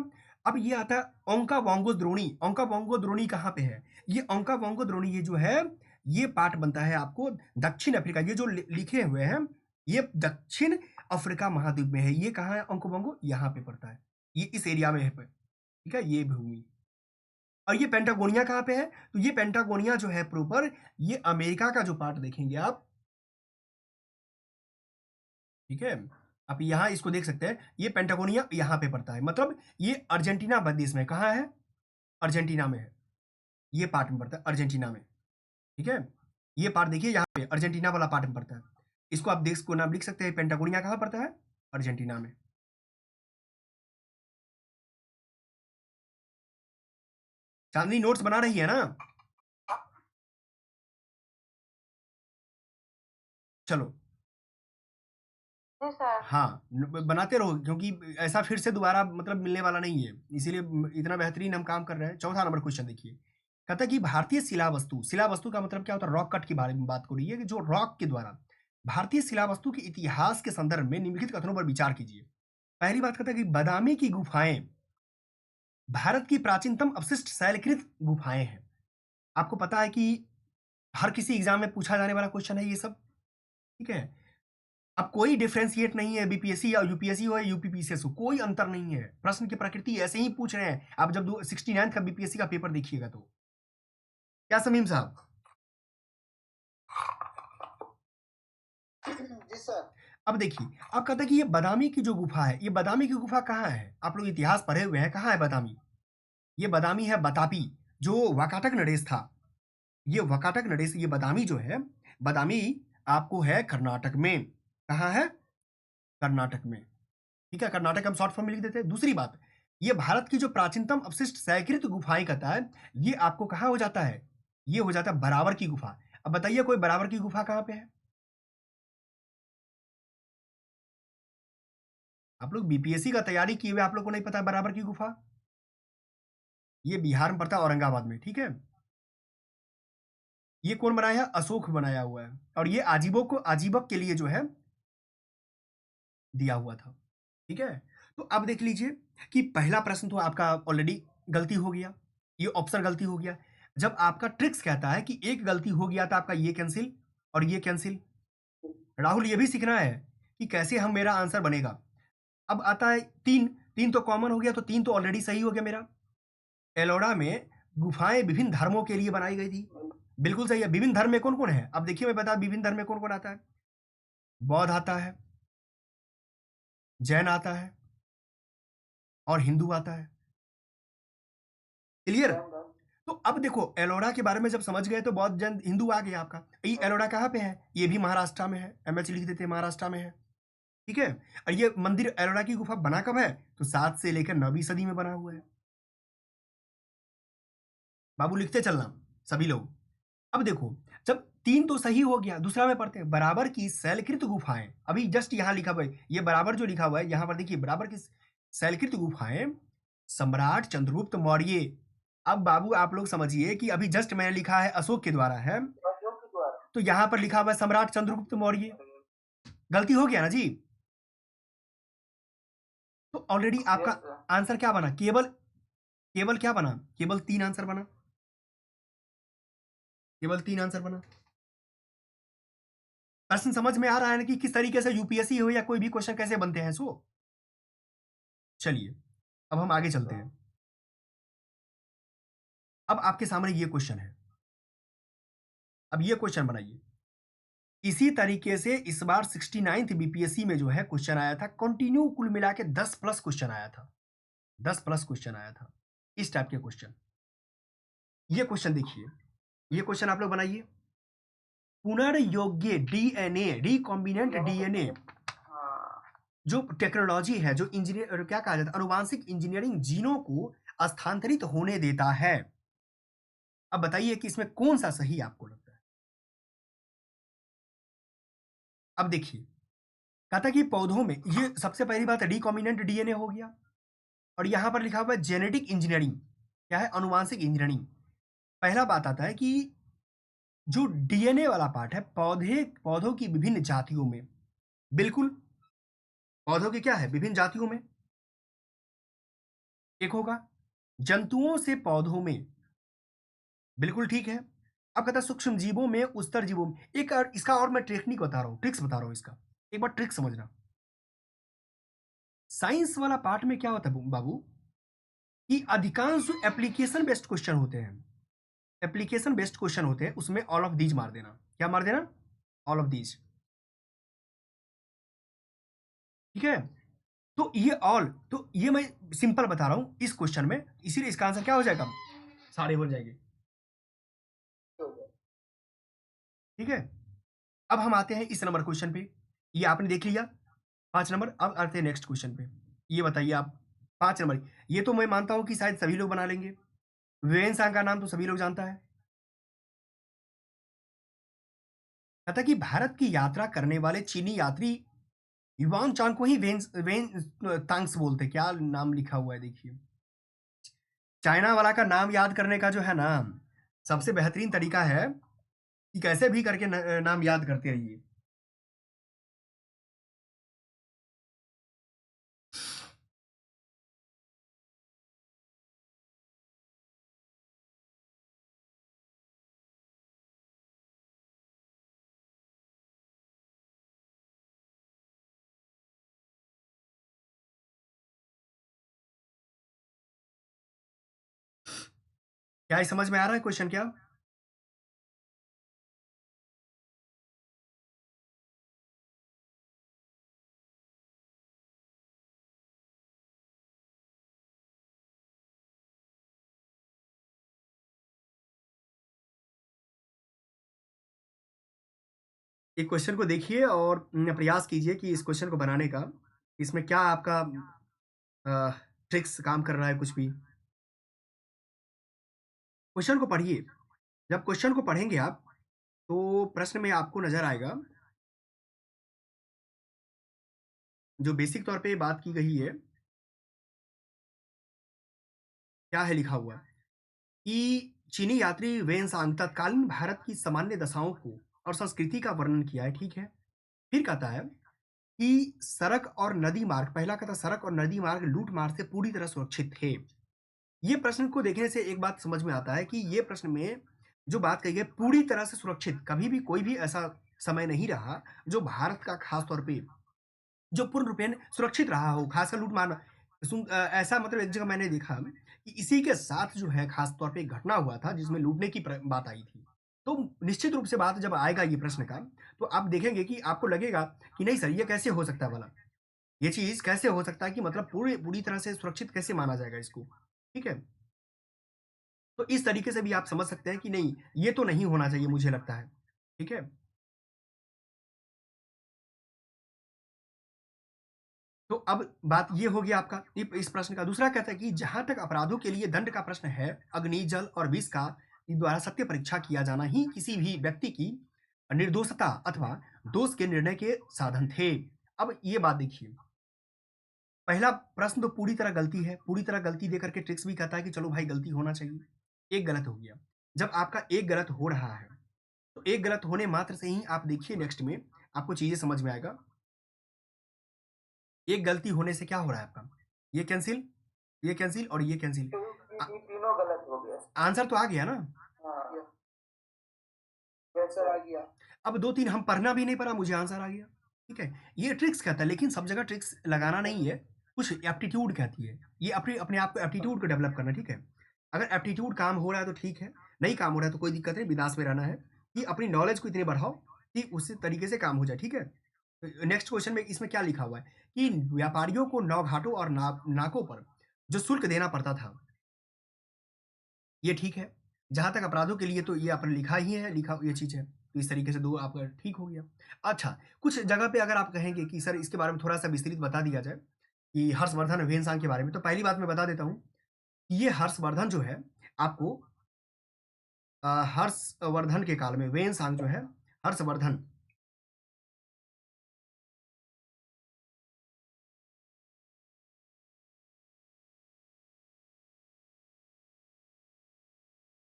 अब ये आता है ओंकावोंगो द्रोणी। ओंकावोंगो द्रोणी कहाँ पे है? ये ओंकावोंगो द्रोणी ये जो है, ये पार्ट बनता है आपको दक्षिण अफ्रीका। ये जो लिखे हुए हैं ये दक्षिण अफ्रीका महाद्वीप में है। ये कहाँ है ओंकावोंगो? यहाँ पे पड़ता है, ये इस एरिया में है, ठीक है, ये भूमि। और ये पेंटागोनिया कहाँ पे है? तो ये पेंटागोनिया जो है प्रॉपर, ये अमेरिका का जो पार्ट देखेंगे आप, ठीक है, आप यहाँ इसको देख सकते हैं, ये पेंटागोनिया यहाँ पे पड़ता है, मतलब ये अर्जेंटीना देश में कहाँ है? अर्जेंटीना में है, ये पार्ट में पड़ता है अर्जेंटीना में, ठीक है। ये पार्ट देखिए यहाँ पे अर्जेंटीना वाला पार्ट में पड़ता है। इसको आप देख को नाम लिख सकते हैं, पेंटागोनिया कहाँ पड़ता है? अर्जेंटीना में। चांदनी नोट्स बना रही है ना? चलो जी सर। हाँ, बनाते रहो, क्योंकि ऐसा फिर से दोबारा मतलब मिलने वाला नहीं है, इसीलिए इतना बेहतरीन हम काम कर रहे हैं। चौथा नंबर क्वेश्चन देखिए, कहता है कि भारतीय शिला वस्तु, शिला वस्तु का मतलब क्या होता है? रॉक कट के बारे में बात हो रही है कि जो रॉक के द्वारा भारतीय शिला वस्तु के इतिहास के संदर्भ में निम्नलिखित कथनों पर विचार कीजिए। पहली बात कहता है कि बादामी की गुफाएं भारत की प्राचीनतम अवशिष्ट शैलकृत गुफाएं हैं। आपको पता है कि हर किसी एग्जाम में पूछा जाने वाला क्वेश्चन है ये सब, ठीक है। अब कोई डिफरेंशिएट नहीं है, बीपीएससी या यूपीएससी हो या यूपीपीसीएस हो, कोई अंतर नहीं है। प्रश्न की प्रकृति ऐसे ही पूछ रहे हैं। आप जब 69 का बीपीएससी का पेपर देखिएगा तो क्या समीम साहब? जी सर। अब देखिए, अब कहता है कि ये बादामी की जो गुफा है, ये बादामी की गुफा कहाँ है? आप लोग इतिहास पढ़े हुए हैं, कहाँ है बादामी? ये बादामी है बतापी, जो वाकाटक नरेश था। ये वाकाटक नरेश, ये बादामी जो है, बादामी आपको है कर्नाटक में। कहाँ है? कर्नाटक में, ठीक है। कर्नाटक हम शॉर्ट फॉर्म में लिख देते हैं। दूसरी बात, ये भारत की जो प्राचीनतम अवशिष्ट सैकृत गुफाएं कहता है, ये आपको कहाँ हो जाता है? ये हो जाता है बराबर की गुफा। अब बताइए कोई बराबर की गुफा कहाँ पे है? आप लोग बीपीएससी का तैयारी किए हुए, आप लोग को नहीं पता है बराबर की गुफा? ये बिहार में पड़ता है, औरंगाबाद में, ठीक है। ये कौन बनाया है? अशोक बनाया हुआ है, और ये आजीबक के लिए जो है दिया हुआ था, ठीक है। तो अब देख लीजिए कि पहला प्रश्न तो आपका ऑलरेडी गलती हो गया, ये ऑप्शन गलती हो गया। जब आपका ट्रिक्स कहता है कि एक गलती हो गया तो आपका ये कैंसिल और ये कैंसिल। राहुल ये भी सीखना है कि कैसे हम मेरा आंसर बनेगा। अब आता है तीन, तीन तो कॉमन हो गया, तो तीन तो ऑलरेडी सही हो गया मेरा। एलोरा में गुफाएं विभिन्न धर्मों के लिए बनाई गई थी, बिल्कुल सही है। विभिन्न धर्म में कौन कौन है? अब देखिए मैं बता, विभिन्न धर्म में कौन कौन आता है? बौद्ध आता है, जैन आता है, और हिंदू आता है। क्लियर? तो अब देखो, एलोरा के बारे में जब समझ गए तो बौद्ध जैन हिंदू आ गया आपका। ये एलोरा कहाँ पे है? ये भी महाराष्ट्र में है, एमएच लिख देते हैं, महाराष्ट्र में है, ठीक है। और ये मंदिर एलोरा की गुफा बना कब है? तो 7 से लेकर 9वीं सदी में बना हुआ है। बाबू लिखते चलना सभी लोग। अब देखो, जब तीन तो सही हो गया, दूसरा में पढ़ते हैं बराबर की शैलकृत गुफाएं। अभी जस्ट यहां लिखा हुआ है, ये बराबर जो लिखा हुआ है यहां पर देखिए, बराबर की शैलकृत गुफाएं सम्राट चंद्रगुप्त मौर्य। अब बाबू आप लोग समझिए कि अभी जस्ट मैंने लिखा है अशोक के द्वारा है, तो यहां पर लिखा हुआ है सम्राट चंद्रगुप्त मौर्य, गलती हो गया ना जी। तो ऑलरेडी आपका आंसर क्या बना? केवल क्या बना? केवल 3 आंसर बना, केवल 3 आंसर बना। प्रश्न समझ में आ रहा है ना कि किस तरीके से यूपीएससी हो या कोई भी क्वेश्चन कैसे बनते हैं? सो चलिए अब हम आगे चलते हैं। अब आपके सामने ये क्वेश्चन है, अब ये क्वेश्चन बनाइए। इसी तरीके से इस बार 69th बीपीएससी में जो है क्वेश्चन आया था, कंटिन्यू कुल मिला के 10 प्लस क्वेश्चन आया था, 10 प्लस क्वेश्चन आया था, इस टाइप के क्वेश्चन। ये क्वेश्चन देखिए, ये क्वेश्चन आप लोग बनाइए। पुनर्योग्य डीएनए, रिकॉम्बिनेंट डीएनए जो टेक्नोलॉजी है, जो इंजीनियर क्या कहा जाता है, अनुवांशिक इंजीनियरिंग जीनों को स्थानांतरित होने देता है। अब बताइए कि इसमें कौन सा सही आपको लगता है? अब देखिए, कहता कि पौधों में ये सबसे पहली बात रिकॉम्बिनेंट डीएनए हो गया, और यहाँ पर लिखा हुआ है जेनेटिक इंजीनियरिंग, क्या है, अनुवांशिक इंजीनियरिंग। पहला बात आता है कि जो डीएनए वाला पार्ट है पौधों की विभिन्न जातियों में, बिल्कुल पौधों की क्या है, विभिन्न जातियों में एक होगा, जंतुओं से पौधों में, बिल्कुल ठीक है। अब कहता है सूक्ष्म जीवों में, उस्तर जीवों में, एक और इसका, और मैं टेक्निक बता रहा हूँ, ट्रिक्स बता रहा हूँ इसका, एक बार ट्रिक समझना। साइंस वाला पार्ट में क्या होता है बाबू, कि अधिकांश एप्लीकेशन बेस्ड क्वेश्चन होते हैं, एप्लीकेशन बेस्ड क्वेश्चन होते हैं, उसमें ऑल ऑफ दीज मार देना। क्या मार देना? ऑल ऑफ दीज, ठीक है। तो ये ऑल, तो ये मैं सिंपल बता रहा हूं इस क्वेश्चन में, इसीलिए इसका आंसर क्या हो जाएगा, सारे हो जाएंगे, ठीक है। अब हम आते हैं इस नंबर क्वेश्चन पे, ये आपने देख लिया 5 नंबर। अब आते हैं नेक्स्ट क्वेश्चन पे, ये बताइए आप 5 नंबर, ये तो मैं मानता हूं कि शायद सभी लोग बना लेंगे, वेन सांग का नाम तो सभी लोग जानता है। कहता कि भारत की यात्रा करने वाले चीनी यात्री युवान चांग को ही वेन वेन तांग्स बोलते, क्या नाम लिखा हुआ है देखिए। चाइना वाला का नाम याद करने का जो है ना, सबसे बेहतरीन तरीका है कि कैसे भी करके नाम याद करते रहिए। क्या ये समझ में आ रहा है क्वेश्चन क्या? एक क्वेश्चन को देखिए और प्रयास कीजिए कि इस क्वेश्चन को बनाने का, इसमें क्या आपका ट्रिक्स काम कर रहा है, कुछ भी। क्वेश्चन को पढ़िए, जब क्वेश्चन को पढ़ेंगे आप तो प्रश्न में आपको नजर आएगा, जो बेसिक तौर पे बात की गई है, क्या है लिखा हुआ कि चीनी यात्री वेनसांग तत्कालीन भारत की सामान्य दशाओं को और संस्कृति का वर्णन किया है, ठीक है। फिर कहता है कि सड़क और नदी मार्ग, पहला कहता सड़क और नदी मार्ग लूट मार से पूरी तरह सुरक्षित थे। ये प्रश्न को देखने से एक बात समझ में आता है कि ये प्रश्न में जो बात कही है पूरी तरह से सुरक्षित, कभी भी कोई भी ऐसा समय नहीं रहा जो भारत का खास तौर पे जो पूर्ण रूपेण सुरक्षित रहा हो, खासकर लूट मारना। ऐसा मतलब एक जगह मैंने देखा कि इसी के साथ जो है खास तौर पे एक घटना हुआ था जिसमें लूटने की बात आई थी। तो निश्चित रूप से बात जब आएगा ये प्रश्न का, तो आप देखेंगे कि आपको लगेगा कि नहीं सर ये कैसे हो सकता है वाला, ये चीज कैसे हो सकता है कि मतलब पूरी पूरी तरह से सुरक्षित कैसे माना जाएगा इसको, ठीक है। तो इस तरीके से भी आप समझ सकते हैं कि नहीं ये तो नहीं होना चाहिए, मुझे लगता है, ठीक है। तो अब बात ये होगी आपका इस प्रश्न का। दूसरा कहता है कि जहां तक अपराधों के लिए दंड का प्रश्न है, अग्नि, जल और विष का द्वारा सत्य परीक्षा किया जाना ही किसी भी व्यक्ति की निर्दोषता अथवा दोष के निर्णय के साधन थे। अब ये बात देखिए, पहला प्रश्न तो पूरी तरह गलती है, पूरी तरह गलती देकर के ट्रिक्स भी कहता है कि चलो भाई गलती होना चाहिए, एक गलत हो गया। जब आपका एक गलत हो रहा है तो एक गलत होने मात्र से ही आप देखिए नेक्स्ट में आपको चीजें समझ में आएगा। एक गलती होने से क्या हो रहा है आपका, ये कैंसिल, ये कैंसिल और ये कैंसिल, ये तीनों गलत हो गया। आंसर तो आ गया ना। हाँ, आंसर आ गया। अब 2-3 हम पढ़ना भी नहीं पड़ा, मुझे आंसर आ गया, ठीक है। ये ट्रिक्स कहता है, लेकिन सब जगह ट्रिक्स लगाना नहीं है, कुछ एप्टीट्यूड कहती है, ये अपने अपने आप को एप्टीट्यूड को डेवलप करना, ठीक है। अगर एप्टीट्यूड काम हो रहा है तो ठीक है, नहीं काम हो रहा है तो कोई दिक्कत नहीं, बिंदास में रहना है कि अपनी नॉलेज को इतने बढ़ाओ कि उसी तरीके से काम हो जाए, ठीक है। नेक्स्ट क्वेश्चन में इसमें क्या लिखा हुआ है कि व्यापारियों को नौघाटों और नाकों पर जो शुल्क देना पड़ता था, ये ठीक है। जहां तक अपराधों के लिए तो ये आपने लिखा ही है, लिखा ये चीज है, तो इस तरीके से दो आपका ठीक हो गया। अच्छा, कुछ जगह पे अगर आप कहेंगे कि सर इसके बारे में थोड़ा सा विस्तृत बता दिया जाए कि हर्षवर्धन वेनसांग के बारे में, तो पहली बात मैं बता देता हूँ कि ये हर्षवर्धन जो है आपको हर्षवर्धन के काल में वेनसांग जो है, हर्षवर्धन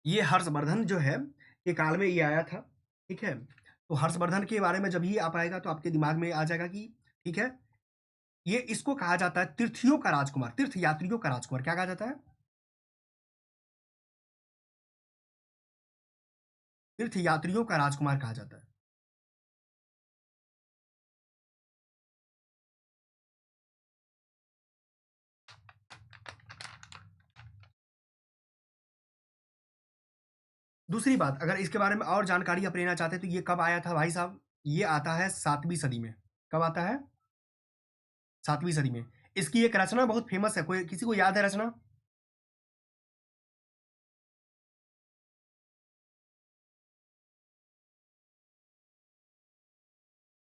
ये हर्षवर्धन जो है के काल में ये आया था, ठीक है। तो हर्षवर्धन के बारे में जब ही आप आएगा तो आपके दिमाग में आ जाएगा कि ठीक है, ये इसको कहा जाता है तीर्थियों का राजकुमार, तीर्थ यात्रियों का राजकुमार। क्या कहा जाता है? तीर्थ यात्रियों का राजकुमार कहा जाता है। दूसरी बात, अगर इसके बारे में और जानकारी आप लेना चाहते हैं तो ये कब आया था भाई साहब? ये आता है 7वीं सदी में। कब आता है? 7वीं सदी में। इसकी एक रचना बहुत फेमस है, कोई किसी को याद है रचना?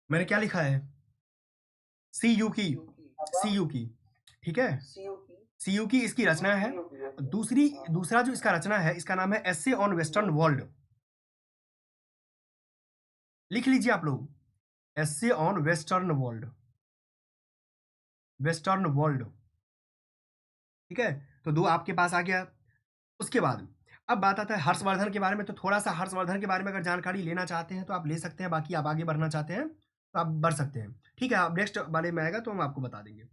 मैंने क्या लिखा है? सी यू की, सी यू की, ठीक है। सी यू की इसकी रचना है। दूसरा जो इसका रचना है, इसका नाम है एसे ऑन वेस्टर्न वर्ल्ड। लिख लीजिए आप लोग, essay on western world, western world, ठीक है। तो दो आपके पास आ गया। उसके बाद अब बात आता है हर्षवर्धन के बारे में। तो थोड़ा सा हर्षवर्धन के बारे में अगर जानकारी लेना चाहते हैं तो आप ले सकते हैं, बाकी आप आगे बढ़ना चाहते हैं तो आप बढ़ सकते हैं, ठीक है। आप नेक्स्ट वाले में आएगा तो हम आपको बता देंगे।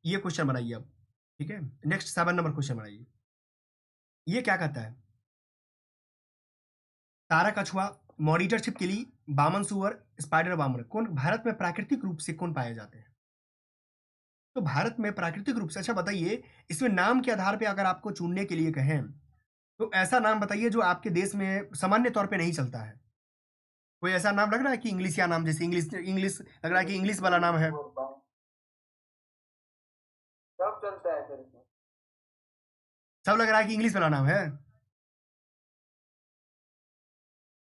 ये क्वेश्चन बनाइए अब, ठीक है। नेक्स्ट 7 नंबर क्वेश्चन बनाइए। ये क्या कहता है? तारा कछुआ, मॉनिटर छिपकली, बामन सुअर, स्पाइडर बामर कौन भारत में प्राकृतिक रूप से कौन पाए जाते हैं? तो भारत में प्राकृतिक रूप से, अच्छा बताइए, इसमें नाम के आधार पे अगर आपको चुनने के लिए कहें तो ऐसा नाम बताइए जो आपके देश में सामान्य तौर पे नहीं चलता है। कोई ऐसा नाम लग रहा है कि इंग्लिश या नाम, जैसे इंग्लिश इंग्लिश लग रहा है कि इंग्लिश वाला नाम है? सब चलता है सर इसमें। सब लग रहा है कि इंग्लिश वाला नाम है।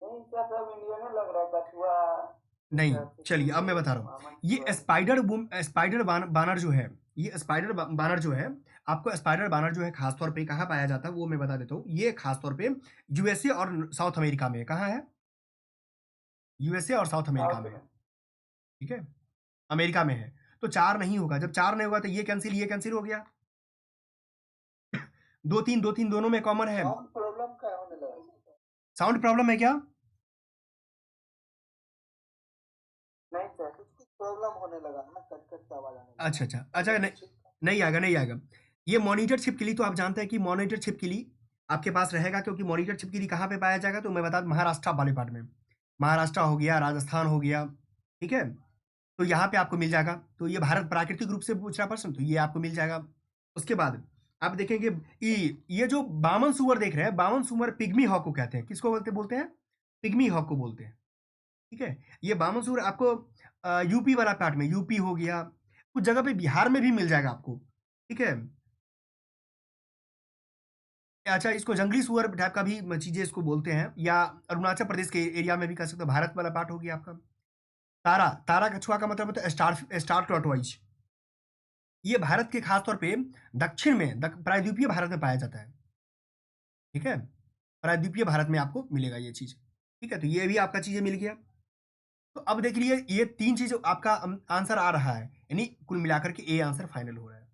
नहीं सर, सब इंडियन ही लग रहा है, कछुआ। नहीं, चलिए अब मैं बता रहा हूँ। ये स्पाइडर बानर जो है, ये स्पाइडर बानर जो है, आपको स्पाइडर बानर जो है खासतौर पे कहाँ पाया जाता है वो मैं बता देता हूँ। ये खासतौर पे यूएसए और साउथ अमेरिका में। कहाँ है? यूएसए और साउथ अमेरिका में है, ठीक है। अमेरिका में है। तो 4 नहीं होगा। जब 4 नहीं होगा तो ये कैंसिल, ये कैंसिल हो गया। 2 3 दोनों में कॉमन है। साउंड प्रॉब्लम क्या होने लगा? साउंड प्रॉब्लम है क्या? नहीं सर। कुछ प्रॉब्लम होने लगा ना, कट कट का आवाज आने लगा। अच्छा अच्छा अच्छा, नहीं आएगा, नहीं आएगा। ये मॉनिटर छिपकली, तो आप जानते हैं कि मॉनिटर छिपकली आपके पास रहेगा, क्योंकि मॉनिटर छिपकली कहाँ पे पाया जाएगा? तो मैं बता दूं, महाराष्ट्र वाले पार्ट में। महाराष्ट्र हो गया, राजस्थान हो गया, ठीक है। तो यहाँ पे आपको मिल जाएगा। तो ये भारत प्राकृतिक रूप से पूछ रहा प्रश्न, तो ये आपको मिल जाएगा। उसके बाद आप देखेंगे ये जो बामन सुअर देख रहे हैं, बामन सुअर पिग्मी हॉक को कहते हैं। किसको बोलते बोलते हैं? पिग्मी हॉक को बोलते हैं, ठीक है। ये बामन सुअर आपको यूपी वाला पार्ट में, यूपी हो गया, कुछ जगह पे बिहार में भी मिल जाएगा आपको, ठीक है। अच्छा, इसको जंगली सुअर टाइप का भी चीजें इसको बोलते हैं, या अरुणाचल प्रदेश के एरिया में भी कह सकते हो। भारत वाला पार्ट हो गया आपका। तारा, तारा कछुआ का मतलब होता है स्टार टॉर्टोइज। ये भारत के खासतौर पे दक्षिण में, प्रायद्वीपीय भारत में पाया जाता है, ठीक है। प्रायद्वीपीय भारत में आपको मिलेगा ये चीज, ठीक है। तो ये भी आपका चीजें मिल गया। तो अब देख लिए ये 3 चीज आपका आंसर आ रहा है, यानी कुल मिलाकर के ए आंसर फाइनल हो रहा है,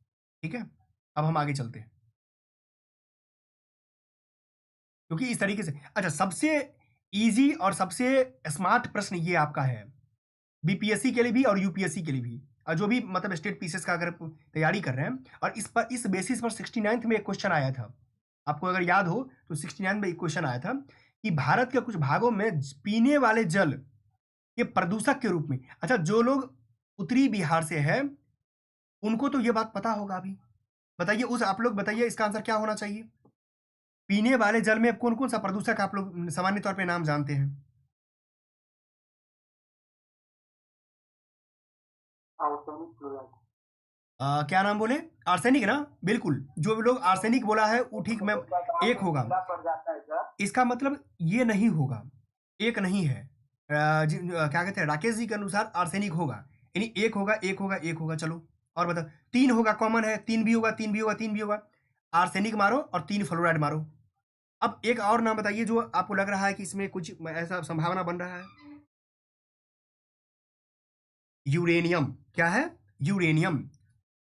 ठीक है। अब हम आगे चलते हैं, क्योंकि इस तरीके से, अच्छा, सबसे इजी और सबसे स्मार्ट प्रश्न ये आपका है, बीपीएससी के लिए भी और यूपीएससी के लिए भी, और जो भी मतलब स्टेट पीसीएस का अगर तैयारी कर रहे हैं। और इस बेसिस पर 69th में एक क्वेश्चन आया था, आपको अगर याद हो तो 69 में एक क्वेश्चन आया था कि भारत के कुछ भागों में पीने वाले जल के प्रदूषक के रूप में, अच्छा, जो लोग उत्तरी बिहार से हैं उनको तो ये बात पता होगा। अभी बताइए, उस आप लोग बताइए इसका आंसर क्या होना चाहिए? पीने वाले जल में कौन कौन सा प्रदूषक आप लोग सामान्य तौर पे नाम जानते हैं? Arsenic chloride. क्या नाम बोले? आर्सेनिक ना? बिल्कुल, जो भी लोग आर्सेनिक बोला है वो ठीक में एक होगा। पड़ जाता है सर। इसका मतलब ये नहीं होगा, एक नहीं है। क्या कहते हैं, राकेश जी के अनुसार आर्सेनिक होगा, यानी एक होगा, एक होगा, एक होगा। चलो और बताओ, 3 होगा, कॉमन है, 3 भी होगा, 3 भी होगा, 3 भी होगा। आर्सेनिक मारो और 3 फ्लोराइड मारो। अब एक और नाम बताइए जो आपको लग रहा है कि इसमें कुछ ऐसा संभावना बन रहा है। यूरेनियम। क्या है? यूरेनियम,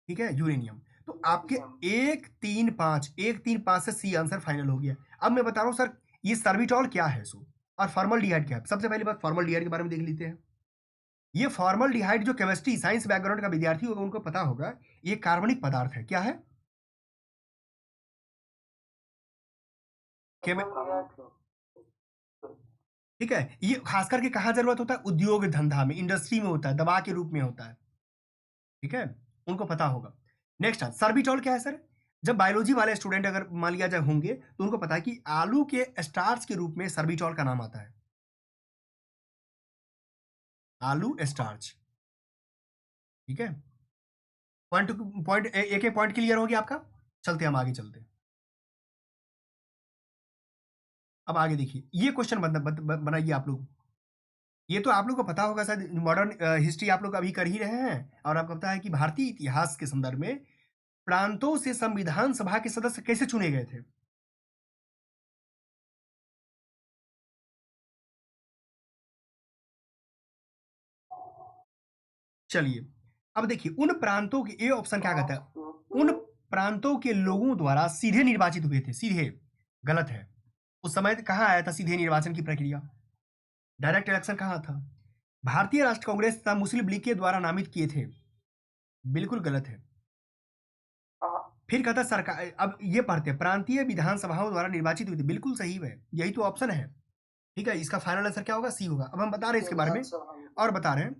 ठीक है, यूरेनियम। तो आपके 1 3 5 से सी आंसर फाइनल हो गया। अब मैं बता रहा हूँ सर ये सर्बिटॉल क्या है सो और फॉर्मल्डिहाइड क्या है। सबसे पहली बात फॉर्मल्डिहाइड के बारे में देख लेते हैं। ये फॉर्मल्डिहाइड जो केमिस्ट्री साइंस बैकग्राउंड का विद्यार्थी होगा उनको पता होगा ये कार्बनिक पदार्थ है। क्या है? ठीक है। ये खास करके कहाँ जरूरत होता है? उद्योग धंधा में, इंडस्ट्री में होता है, दवा के रूप में होता है। ठीक है, उनको पता होगा। नेक्स्ट सर्बिटॉल क्या है सर? जब बायोलॉजी वाले स्टूडेंट अगर मान लिया जाए होंगे तो उनको पता है कि आलू के स्टार्च के रूप में सर्बिटॉल का नाम आता है। आलू स्टार्च। ठीक है, पॉइंट एक एक पॉइंट क्लियर हो गया आपका। चलते हम आगे चलते। अब आगे देखिए ये क्वेश्चन बनाइए आप लोग। ये तो आप लोग को पता होगा शायद, मॉडर्न हिस्ट्री आप लोग अभी कर ही रहे हैं और आपको पता है कि भारतीय इतिहास के संदर्भ में प्रांतों से संविधान सभा के सदस्य कैसे चुने गए थे। चलिए अब देखिए उन प्रांतों के, ये ऑप्शन क्या कहता है? उन प्रांतों के लोगों द्वारा सीधे निर्वाचित हुए थे। सीधे गलत है। उस समय कहाँ आया था सीधे निर्वाचन की प्रक्रिया? डायरेक्ट इलेक्शन कहाँ था? भारतीय राष्ट्र कांग्रेस तथा मुस्लिम लीग के द्वारा नामित किए थे। बिल्कुल गलत है। फिर कहता सरकार, अब ये पढ़ते हैं प्रांतीय विधानसभाओं द्वारा निर्वाचित हुई थी। बिल्कुल सही है, यही तो ऑप्शन है। ठीक है, इसका फाइनल आंसर क्या होगा? सी होगा। अब हम बता रहे हैं इसके बारे में और बता रहे हैं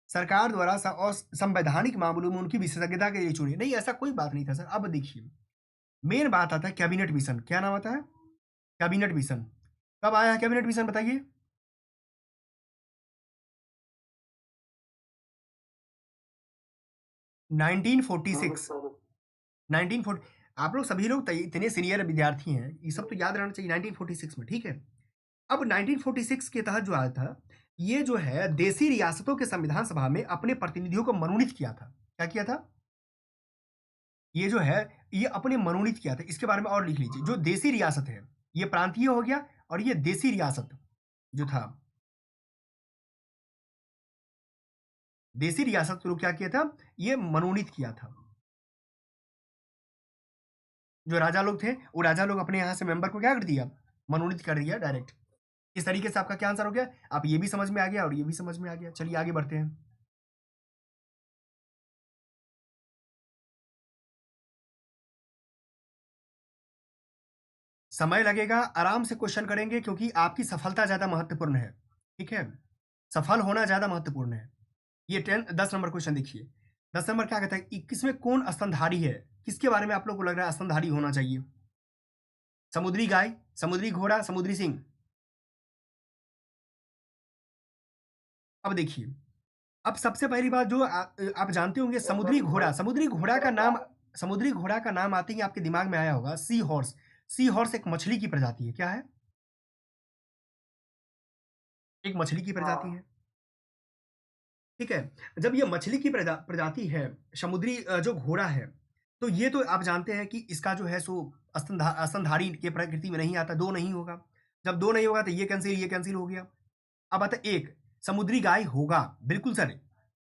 सरकार द्वारा और संवैधानिक मामलों में उनकी विशेषज्ञता के लिए चुनी। नहीं, ऐसा कोई बात नहीं था सर। अब देखिए मेन बात आता है कैबिनेट मिशन। क्या नाम आता है? Cabinet mission. कब आया है कैबिनेट मिशन बताइए? 1946। 1940। आप लोग सभी लोग इतने सीनियर विद्यार्थी हैं, ये सब तो याद रहना चाहिए। 1946 में, ठीक है। अब 1946 के तहत जो आया था, ये जो है देशी रियासतों के संविधान सभा में अपने प्रतिनिधियों को मनोनीत किया था। क्या किया था? ये जो है ये अपने मनोनीत किया था। इसके बारे में और लिख लीजिए। जो देशी रियासत है, ये प्रांतीय हो गया और ये देशी रियासत जो था, देशी रियासत को क्या किया था? ये मनोनीत किया था। जो राजा लोग थे वो राजा लोग अपने यहाँ से मेंबर को क्या कर दिया? मनोनीत कर दिया डायरेक्ट। इस तरीके से आपका क्या आंसर हो गया? आप ये भी समझ में आ गया और ये भी समझ में आ गया। चलिए आगे बढ़ते हैं। समय लगेगा, आराम से क्वेश्चन करेंगे क्योंकि आपकी सफलता ज्यादा महत्वपूर्ण है। ठीक है, सफल होना ज्यादा महत्वपूर्ण है। ये 10 नंबर क्वेश्चन देखिए। 10 नंबर क्या कहता है? 21 में कौन स्तनधारी है? किसके बारे में आप लोग को लग रहा है स्तनधारी होना चाहिए? समुद्री गाय, समुद्री घोड़ा, समुद्री सिंह? अब देखिए, अब सबसे पहली बात जो आप जानते होंगे समुद्री घोड़ा। समुद्री घोड़ा का नाम आते ही आपके दिमाग में आया होगा सी हॉर्स। सी हॉर्स एक मछली की प्रजाति है। क्या है? एक मछली की प्रजाति है। ठीक है, जब ये मछली की प्रजाति है, समुद्री जो घोड़ा है, तो ये तो आप जानते हैं कि इसका जो है सो स्तनधारी के प्रकृति में नहीं आता। दो नहीं होगा। जब दो नहीं होगा तो ये कैंसिल हो गया। अब आता एक समुद्री गाय होगा। बिल्कुल सर,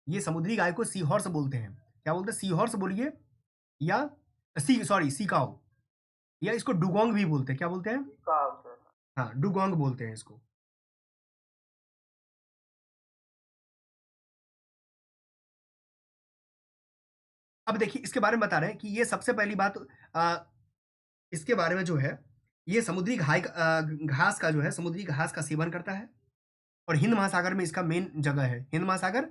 ये समुद्री गाय को सी हॉर्स बोलते हैं। क्या बोलते हैं? सी हॉर्स बोलिए, या सी काऊ, या इसको डुगोंग भी बोलते हैं। क्या बोलते हैं? हाँ, डुगोंग बोलते हैं इसको। अब देखिए इसके बारे में बता रहे हैं कि ये सबसे पहली बात, आ, इसके बारे में जो है ये समुद्री घास का जो है समुद्री घास का सेवन करता है और हिंद महासागर में इसका मेन जगह है। हिंद महासागर,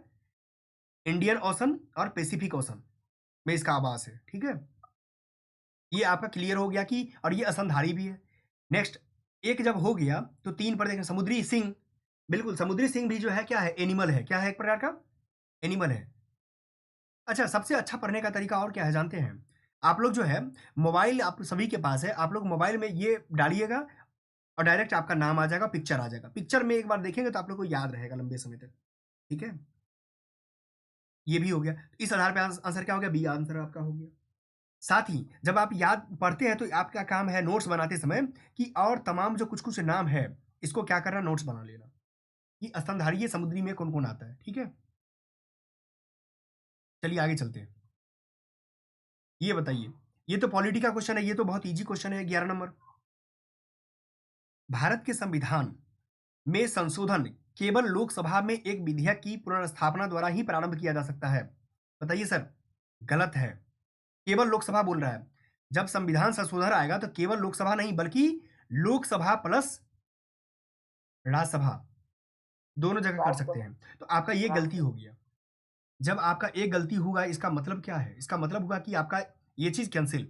इंडियन ओशन और पैसिफिक ओशन में इसका आवास है। ठीक है, ये आपका क्लियर हो गया कि, और ये स्तनधारी भी है। नेक्स्ट, एक जब हो गया तो 3 पर देखें समुद्री सिंह। बिल्कुल, समुद्री सिंह भी जो है क्या है? एनिमल है। क्या है? एक प्रकार का एनिमल है। अच्छा, सबसे अच्छा पढ़ने का तरीका और क्या है जानते हैं? आप लोग जो है मोबाइल आप सभी के पास है, आप लोग मोबाइल में ये डालिएगा और डायरेक्ट आपका नाम आ जाएगा, पिक्चर आ जाएगा। पिक्चर में एक बार देखेंगे तो आप लोग को याद रहेगा लंबे समय तक। ठीक है, ये भी हो गया। इस आधार पे आंसर क्या हो गया? बी आंसर आपका हो गया। साथ ही जब आप याद पढ़ते हैं तो आपका काम है नोट्स बनाते समय कि और तमाम जो कुछ कुछ नाम है इसको क्या करना, नोट्स बना लेना कि स्तनधारी समुद्री में कौन कौन आता है। ठीक है, चलिए आगे चलते हैं। ये बताइए, ये तो पॉलिटी का क्वेश्चन है, ये तो बहुत इजी क्वेश्चन है। 11 नंबर, भारत के संविधान में संशोधन केवल लोकसभा में एक विधेयक की पुनर्स्थापना द्वारा ही प्रारंभ किया जा सकता है। बताइए सर, गलत है। केवल लोकसभा बोल रहा है। जब संविधान संशोधन आएगा तो केवल लोकसभा नहीं बल्कि लोकसभा प्लस राज्यसभा दोनों जगह कर सकते हैं। तो आपका ये गलती हो गया। जब आपका एक गलती होगा इसका मतलब क्या है? इसका मतलब होगा कि आपका ये चीज कैंसिल।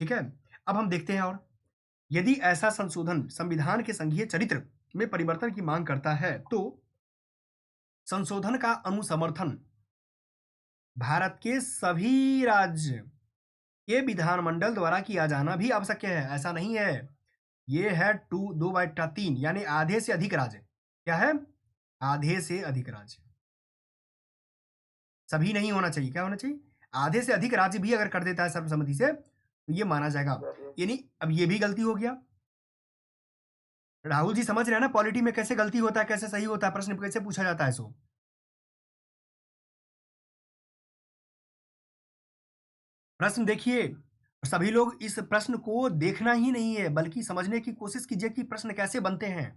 ठीक है, अब हम देखते हैं। और यदि ऐसा संशोधन संविधान के संघीय चरित्र में परिवर्तन की मांग करता है तो संशोधन का अनुसमर्थन भारत के सभी राज्य के विधानमंडल द्वारा किया जाना भी आवश्यक है। ऐसा नहीं है, ये है 2/3 यानी आधे से अधिक राज्य। क्या है? आधे से अधिक राज्य। सभी नहीं होना चाहिए। क्या होना चाहिए? आधे से अधिक राज्य भी अगर कर देता है सर्वसम्मति से तो ये माना जाएगा। यानी अब ये भी गलती हो गया। राहुल जी समझ रहे हैं ना पॉलिटी में कैसे गलती होता है, कैसे सही होता है, प्रश्न कैसे पूछा जाता है। सो प्रश्न देखिए, सभी लोग इस प्रश्न को देखना ही नहीं है बल्कि समझने की कोशिश कीजिए कि प्रश्न कैसे बनते हैं।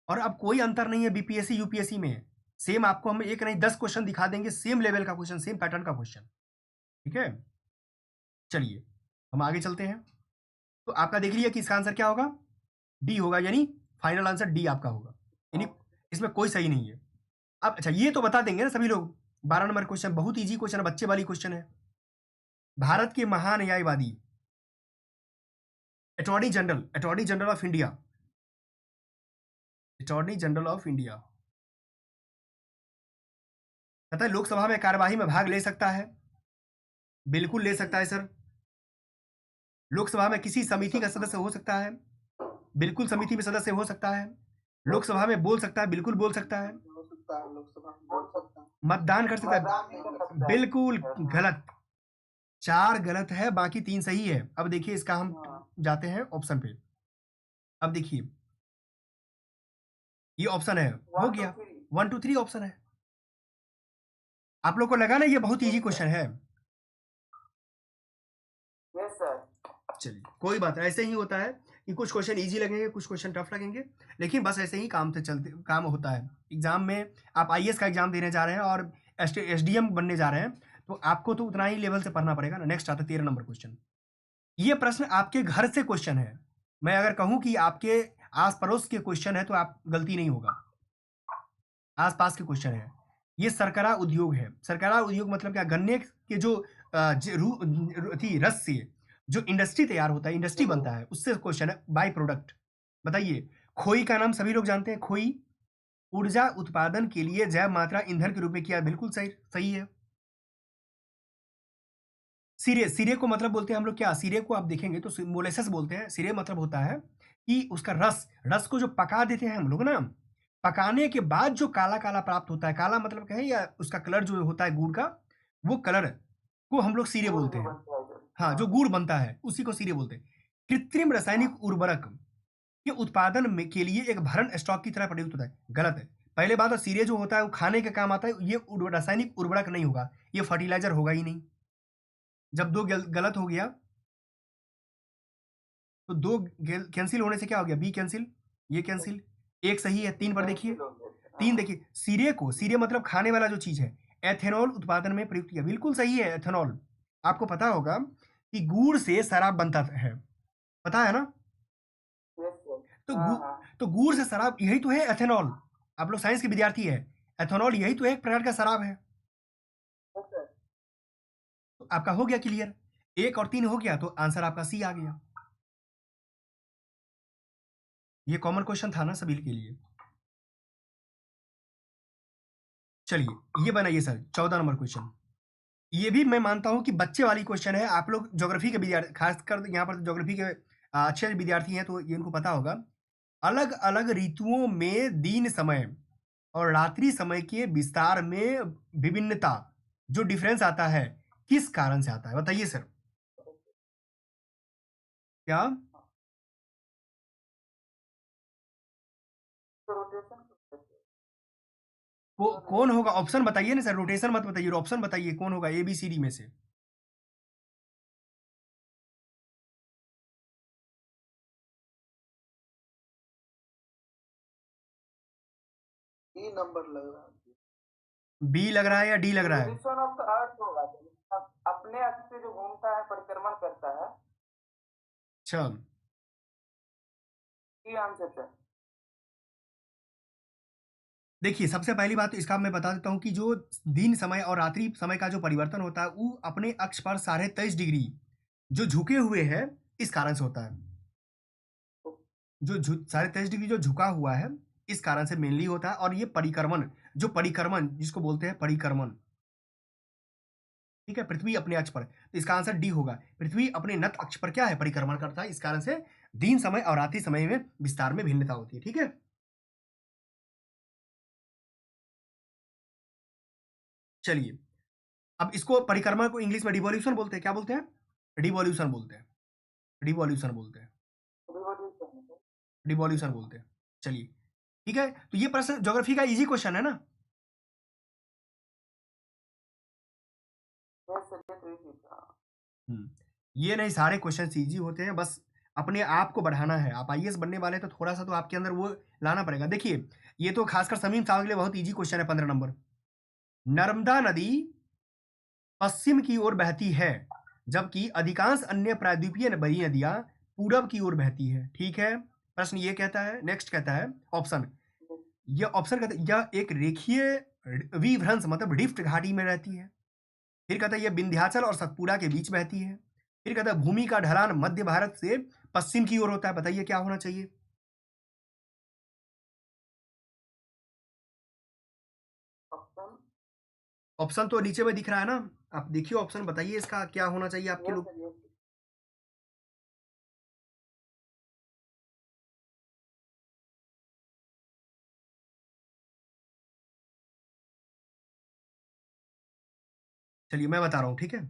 और अब कोई अंतर नहीं है बीपीएससी यूपीएससी में। सेम आपको हम एक नहीं 10 क्वेश्चन दिखा देंगे, सेम लेवल का क्वेश्चन, सेम पैटर्न का क्वेश्चन। ठीक है, चलिए हम आगे चलते हैं। तो आपका देख लिया कि इसका आंसर क्या होगा? डी होगा, यानी फाइनल आंसर डी आपका होगा। यानी इसमें कोई सही नहीं है। अब अच्छा ये तो बता देंगे ना सभी लोग। 12 नंबर क्वेश्चन बहुत इजी क्वेश्चन है, बच्चे वाली क्वेश्चन है। भारत के महान न्यायवादी attorney general of India, attorney general of India कहता है लोकसभा में कार्यवाही में भाग ले सकता है। बिल्कुल ले सकता है सर। लोकसभा में किसी समिति का सदस्य हो सकता है। बिल्कुल समिति में सदस्य हो सकता है। लोकसभा में बोल सकता है। बिल्कुल बोल सकता है। हो सकता है, लोकसभा में बोल सकता है। मतदान कर सकता मतदान नहीं कर है। सकता है। बिल्कुल गलत। 4 गलत है, बाकी 3 सही है। अब देखिए इसका हम जाते हैं ऑप्शन पे। अब देखिए ये ऑप्शन है, हो गया 1 2 3 ऑप्शन है। आप लोग को लगा ना ये बहुत इजी क्वेश्चन है। Yes sir. चलिए कोई बात नहीं, ऐसे ही होता है कि कुछ क्वेश्चन इजी लगेंगे, कुछ क्वेश्चन टफ लगेंगे, लेकिन बस ऐसे ही काम से चलते काम होता है। एग्जाम में आप आईएएस का एग्जाम देने जा रहे हैं और एसडीएम बनने जा रहे हैं तो आपको तो उतना ही लेवल से पढ़ना पड़ेगा ना। नेक्स्ट आता है 13 नंबर क्वेश्चन। ये प्रश्न आपके घर से क्वेश्चन है। मैं अगर कहूं कि आपके आस पड़ोस के क्वेश्चन है तो आप गलती नहीं होगा। आस पास के क्वेश्चन है। ये सरकरा उद्योग है। सरकरा उद्योग मतलब क्या? गन्ने के जो रस से जो इंडस्ट्री तैयार होता है, इंडस्ट्री बनता है, उससे क्वेश्चन है। बाय प्रोडक्ट बताइए। खोई का नाम सभी लोग जानते हैं। खोई ऊर्जा उत्पादन के लिए जैव मात्रा ईंधन के रूप में किया। बिल्कुल सही सही है। सिरे, सिरे को मतलब बोलते हैं हम लोग क्या? सिरे को आप देखेंगे तो मोलेसेस बोलते हैं। सिरे मतलब होता है कि उसका रस, रस को जो पका देते हैं हम लोग ना, पकाने के बाद जो काला काला प्राप्त होता है, काला मतलब क्या है, या उसका कलर जो होता है गुड़ का, वो कलर को हम लोग सिरे बोलते हैं। हाँ, जो गुड़ बनता है उसी को सिरे बोलते हैं। कृत्रिम रासायनिक उर्वरक के उत्पादन में के लिए एक भरण स्टॉक की तरह प्रयुक्त होता है। गलत है। पहले बात तो सिरे जो होता है वो खाने के काम आता है। ये रासायनिक उर्वरक नहीं होगा, ये फर्टिलाइजर होगा ही नहीं। जब 2 गलत हो गया तो 2 कैंसिल होने से क्या हो गया? बी कैंसिल, ये कैंसिल, एक सही है। 3 पर देखिए, 3 देखिए। सिरे को, सिरे मतलब खाने वाला जो चीज है, एथेनॉल उत्पादन में प्रयुक्त किया। बिल्कुल सही है। एथेनॉल, आपको पता होगा कि गुड़ से शराब बनता है, पता है ना? तो तो गुड़ से शराब, यही तो है एथेनॉल। आप लोग साइंस के विद्यार्थी है। एथेनॉल यही तो एक प्रकार का शराब है। तो आपका हो गया क्लियर। 1 और 3 हो गया तो आंसर आपका सी आ गया। ये कॉमन क्वेश्चन था ना सभी के लिए। चलिए ये बनाइए सर 14 नंबर क्वेश्चन। ये भी मैं मानता हूं कि बच्चे वाली क्वेश्चन है। आप लोग ज्योग्राफी के विद्यार्थी, खासकर यहाँ पर ज्योग्राफी के अच्छे विद्यार्थी हैं तो ये इनको पता होगा। अलग अलग ऋतुओं में दिन समय और रात्रि समय के विस्तार में विभिन्नता, जो डिफरेंस आता है, किस कारण से आता है? बताइए सर। क्या? रोटेशन कौन होगा? ऑप्शन बताइए ना सर, रोटेशन मत बताइए, ऑप्शन बताइए कौन होगा ए बी सी डी में से। ई नंबर लग रहा है। बी लग रहा है या डी लग रहा है? रिवोल्यूशन ऑफ द अर्थ होगा, अपने अक्ष पे जो घूमता है, परिक्रमण करता है, अच्छा, ये आंसर है। देखिए सबसे पहली बात तो इसका मैं बता देता हूँ कि जो दिन समय और रात्रि समय का जो परिवर्तन होता है वो अपने अक्ष पर 23.5 डिग्री जो झुके हुए है इस कारण से होता है। जो 23.5 डिग्री जो झुका हुआ है इस कारण से मेनली होता है। और ये परिक्रमण, जो परिक्रमण जिसको बोलते हैं परिक्रमण, ठीक है, पृथ्वी अपने अक्ष पर, तो इसका आंसर डी होगा। पृथ्वी अपने नत अक्ष पर क्या है? परिक्रमण करता है। इस कारण से दिन समय और रात्रि समय में विस्तार में भिन्नता होती है। ठीक है, चलिए अब इसको परिक्रमण को इंग्लिश में डिवोल्यूशन बोलते हैं। क्या बोलते हैं? डिवोल्यूशन बोलते हैं। डिवोल्यूशन बोलते हैं। डिवोल्यूशन बोलते हैं। चलिए ठीक है, तो ये प्रश्न ज्योग्राफी का इजी क्वेश्चन है ना? ये नहीं, सारे क्वेश्चन इजी होते हैं, बस अपने आप को बढ़ाना है। आप आईएएस बनने वाले तो थोड़ा सा तो आपके अंदर वो लाना पड़ेगा। देखिए ये तो खासकर समीम साहब के लिए बहुत इजी क्वेश्चन है। 15 नंबर, नर्मदा नदी पश्चिम की ओर बहती है जबकि अधिकांश अन्य प्रायद्वीपीय बड़ी नदियां पूरब की ओर बहती है। ठीक है, प्रश्न ये कहता है, नेक्स्ट कहता है ऑप्शन, यह ऑप्शन कहता है यह एक रेखीय विभ्रंश मतलब रिफ्ट घाटी में रहती है। फिर कहता है यह विंध्याचल और सतपुड़ा के बीच बहती है। फिर कहता है भूमि का ढलान मध्य भारत से पश्चिम की ओर होता है। बताइए क्या होना चाहिए? ऑप्शन तो नीचे में दिख रहा है ना, आप देखिए ऑप्शन, बताइए इसका क्या होना चाहिए आपके लोग। चलिए मैं बता रहा हूं, ठीक है।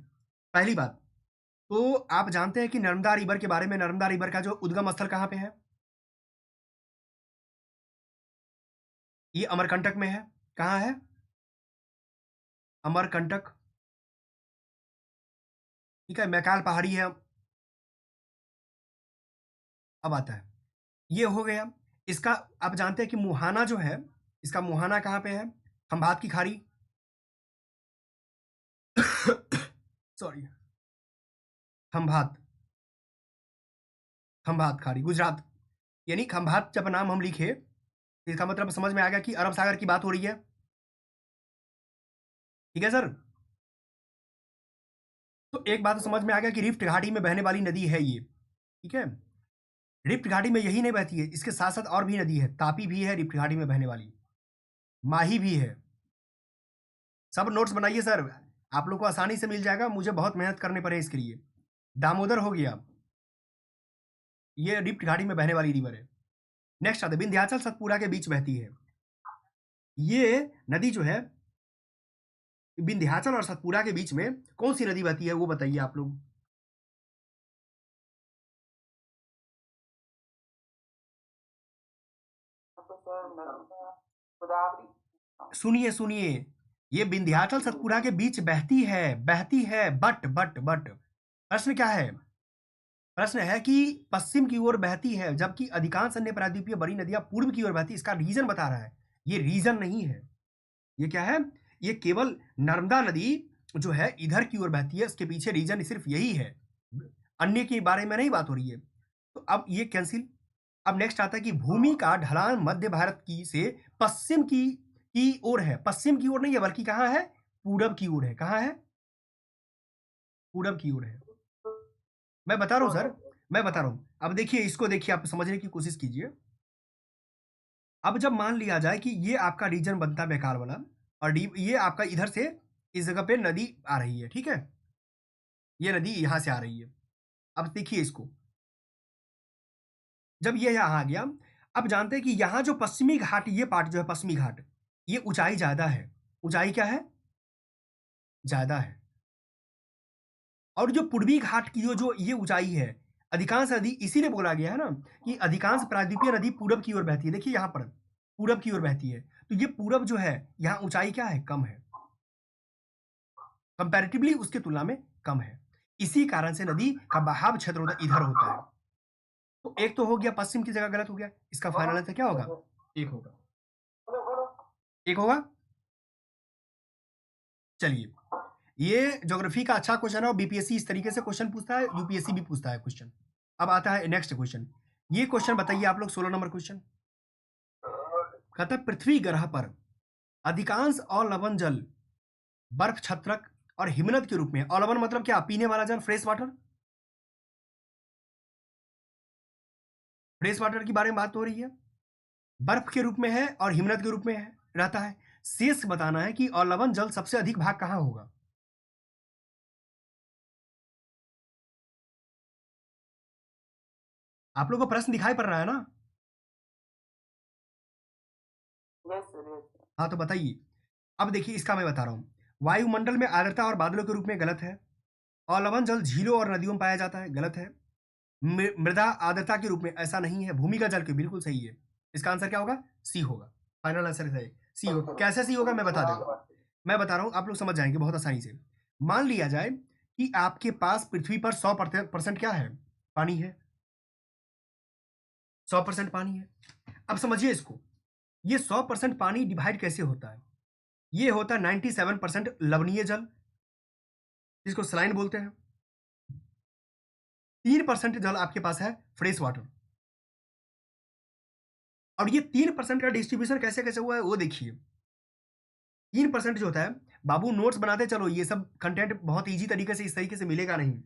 पहली बात तो आप जानते हैं कि नर्मदा रिवर के बारे में, नर्मदा रिवर का जो उद्गम स्थल कहां पे है? ये अमरकंटक में है। कहां है? अमरकंटक, ठीक है, मैकाल पहाड़ी है। अब आता है, ये हो गया इसका। आप जानते हैं कि मुहाना जो है, इसका मुहाना कहां पे है? खंभात की खाड़ी सॉरी, खंभात, खंभात खाड़ी गुजरात। यानी खंभात जब नाम हम लिखे इसका मतलब समझ में आ गया कि अरब सागर की बात हो रही है। ठीक है सर, तो एक बात तो समझ में आ गया कि रिफ्ट घाटी में बहने वाली नदी है ये। ठीक है, रिफ्ट घाटी में यही नहीं बहती है, इसके साथ साथ और भी नदी है, तापी भी है रिफ्ट घाटी में बहने वाली, माही भी है। सब नोट्स बनाइए सर, आप लोग को आसानी से मिल जाएगा, मुझे बहुत मेहनत करने पड़े इसके लिए। दामोदर हो गया, ये रिफ्ट घाटी में बहने वाली रिवर है। नेक्स्ट आता है विंध्याचल सतपुड़ा के बीच बहती है। ये नदी जो है विंध्याचल और सतपुड़ा के बीच में कौन सी नदी बहती है वो बताइए आप लोग। सुनिए सुनिए, ये विंध्याचल सतपुड़ा के बीच बहती है, बहती है, बट प्रश्न क्या है? प्रश्न है कि पश्चिम की ओर बहती है जबकि अधिकांश अन्य प्रायद्वीपीय बड़ी नदियां पूर्व की ओर बहती है। इसका रीजन बता रहा है, ये रीजन नहीं है। ये क्या है? ये केवल नर्मदा नदी जो है इधर की ओर बहती है, इसके पीछे रीजन सिर्फ यही है, अन्य के बारे में नहीं बात हो रही है। तो अब ये कैंसिल। अब नेक्स्ट आता है कि भूमि का ढलान मध्य भारत की से पश्चिम की ओर है। पश्चिम की ओर नहीं है बल्कि कहां है? पूरब की ओर है। कहां है? पूरब की ओर है। मैं बता रहा हूं सर, मैं बता रहा हूं। अब देखिए इसको, देखिए आप समझने की कोशिश कीजिए। अब जब मान लिया जाए कि ये आपका रीजन बनता है बेकार वाला, और ये आपका इधर से इस जगह पे नदी आ रही है, ठीक है, ये नदी यहां से आ रही है। अब देखिए इसको, जब ये यहां आ गया, अब जानते हैं कि यहां जो पश्चिमी घाट, ये पार्ट जो है पश्चिमी घाट, ये ऊंचाई ज्यादा है। ऊंचाई क्या है? ज्यादा है। और जो पूर्वी घाट की जो ये ऊंचाई है, अधिकांश नदी, इसीलिए बोला गया है ना कि अधिकांश प्रायद्वीपीय नदी पूरब की ओर बहती है। देखिए यहाँ पर पूरब की ओर बहती है, तो ये पूरब जो है यहाँ ऊंचाई क्या है, कम है, कंपैरेटिवली उसकी तुलना में कम है। इसी कारण से नदी का बहाव क्षेत्र इधर होता है। तो एक तो हो गया पश्चिम की जगह गलत हो गया, इसका फाइनल आंसर क्या होगा, एक होगा, एक होगा। चलिए, ये ज्योग्राफी का अच्छा क्वेश्चन है और बीपीएससी इस तरीके से क्वेश्चन पूछता है, यूपीएससी भी पूछता है क्वेश्चन। अब आता है नेक्स्ट क्वेश्चन। ये क्वेश्चन बताइए आप लोग, 16 नंबर क्वेश्चन कहता है पृथ्वी ग्रह पर अधिकांश अलवण जल बर्फ छत्रक और हिमनद के रूप में, अलवण मतलब क्या, पीने वाला जल, फ्रेश वाटर, फ्रेश वाटर की बारे में बात हो रही है, बर्फ के रूप में है और हिमनद के रूप में है रहता है। शेष बताना है कि अलवण जल सबसे अधिक भाग कहां होगा। आप लोगों को प्रश्न दिखाई पड़ रहा है ना? Yes sir, yes sir. हाँ तो बताइए। अब देखिए इसका मैं बता रहा हूं, वायुमंडल में आर्द्रता और बादलों के रूप में गलत है। अलवण जल झीलों और नदियों में पाया जाता है, गलत है। मृदा आर्द्रता के रूप में, ऐसा नहीं है। भूमिगत जल के, बिल्कुल सही है। इसका आंसर क्या होगा, सी होगा। फाइनल आंसर है सी होगा। कैसे सी होगा मैं बता दूं, मैं बता रहा हूं, आप लोग समझ जाएंगे बहुत आसानी से। मान लिया जाए कि आपके पास पृथ्वी पर 100% क्या है, पानी है, 100% पानी है। अब समझिए इसको, ये 100% पानी डिवाइड कैसे होता है। ये होता है 97% लवणीय जल, जिसको सलाइन बोलते हैं। 3% जल आपके पास है फ्रेश वाटर। और ये 3% का डिस्ट्रीब्यूशन कैसे कैसे हुआ है वो देखिए। 3% जो होता है, बाबू नोट्स बनाते चलो, ये सब कंटेंट बहुत इजी तरीके से इस तरीके से मिलेगा नहीं।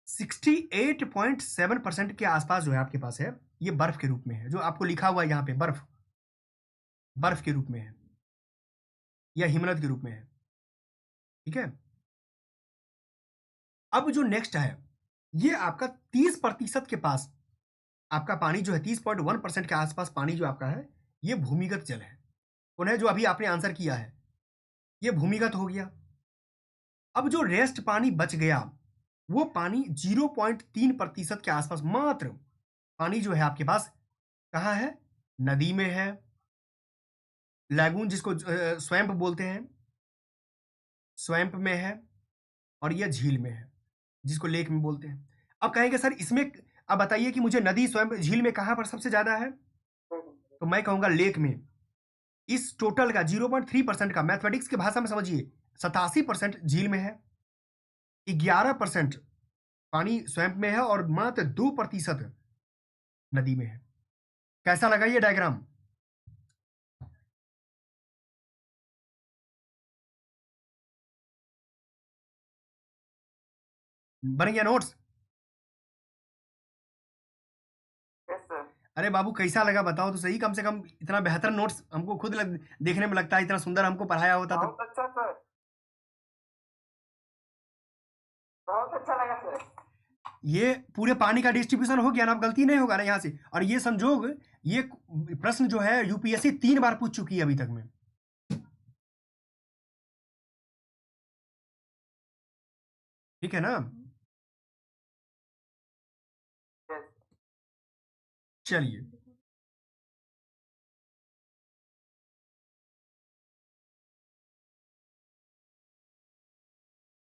68.7% के आसपास जो है आपके पास है, ये बर्फ के रूप में है, जो आपको लिखा हुआ है यहाँ पे, बर्फ, बर्फ के रूप में है या हिमनद के रूप में है। ठीक है। अब जो नेक्स्ट है, ये आपका 30% के पास आपका पानी जो है, 30.1% के आसपास पानी जो आपका है, ये भूमिगत जल है। उन्हें जो अभी आपने आंसर किया है, ये भूमिगत हो गया। अब जो रेस्ट पानी बच गया, वो पानी 0.3% के आसपास मात्र पानी जो है आपके पास कहाँ है, नदी में है, लैगून जिसको स्वैम्प बोलते हैं, स्वैम्प में है, और यह झील में है, जिसको लेक में बोलते हैं। अब कहेंगे सर इसमें, अब बताइए कि मुझे नदी, स्वैम्प, झील में कहाँ पर सबसे ज्यादा है, तो मैं कहूंगा लेक में। इस टोटल का 0.3% का, मैथमेटिक्स की भाषा में समझिए, 87% झील में है, 11% पानी स्वयं में है, और मात्र 2% नदी में है। कैसा लगा ये डायग्राम? बन गया नोट्स? Yes sir. अरे बाबू कैसा लगा बताओ तो सही, कम से कम इतना बेहतर नोट्स हमको खुद देखने में लगता है, इतना सुंदर हमको पढ़ाया होता तो। बहुत अच्छा सर, बहुत अच्छा लगा सर। ये पूरे पानी का डिस्ट्रीब्यूशन हो गया ना, अब गलती नहीं होगा ना यहाँ से। और ये संजोग, ये प्रश्न जो है यूपीएससी 3 बार पूछ चुकी है अभी तक में। ठीक है ना? यस। चलिए,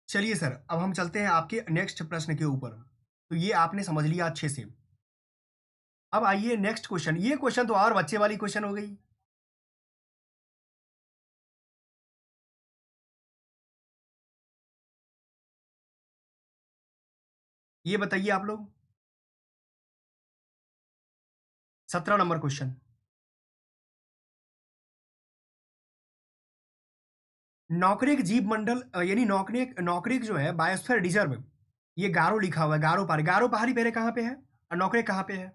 चलिए सर, अब हम चलते हैं आपके नेक्स्ट प्रश्न के ऊपर। तो ये आपने समझ लिया अच्छे से। अब आइए नेक्स्ट क्वेश्चन। ये क्वेश्चन तो और बच्चे वाली क्वेश्चन हो गई। ये बताइए आप लोग, 17 नंबर क्वेश्चन। नौकरेक जीव मंडल यानी नौकरेक, नौकरेक जो है बायोस्फीयर रिजर्व, ये गारो लिखा हुआ है, गारो पहाड़ी, गारो पहाड़ी पहले कहाँ पे है और नौकरेक कहाँ पे है?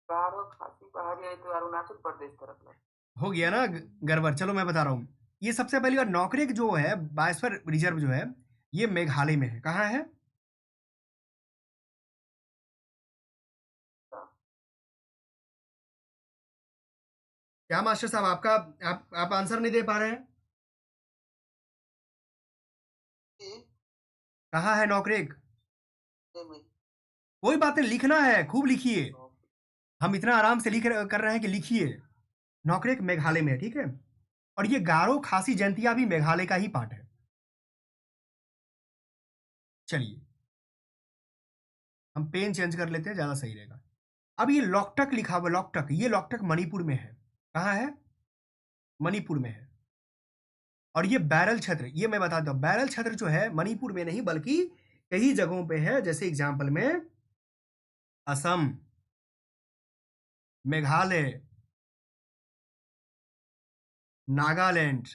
गारो खासी पहाड़ी है तो अरुणाचल प्रदेश तरफ है। हो गया ना गड़बड़। चलो मैं बता रहा हूँ, ये सबसे पहली बार नौकरेक जो है बायोस्फीयर रिजर्व जो है, ये मेघालय में है। कहाँ है? क्या मास्टर साहब, आपका आप आंसर नहीं दे पा रहे हैं? कि कहाँ है नौकरेक? नहीं, कोई बात नहीं, लिखना है, खूब लिखिए। हम इतना आराम से लिख कर रहे हैं कि लिखिए, नॉकरेक मेघालय में है, ठीक है, और ये गारो खासी जयंतिया भी मेघालय का ही पार्ट है। चलिए हम पेन चेंज कर लेते हैं, ज्यादा सही रहेगा। अब ये लॉकटक लिखा हुआ, लॉकटक, ये लॉकटक मणिपुर में है। कहाँ है? मणिपुर में है। और ये बैरल क्षेत्र, ये मैं बता दूं, बैरल क्षेत्र जो है मणिपुर में नहीं बल्कि कई जगहों पे है, जैसे एग्जाम्पल में असम, मेघालय, नागालैंड,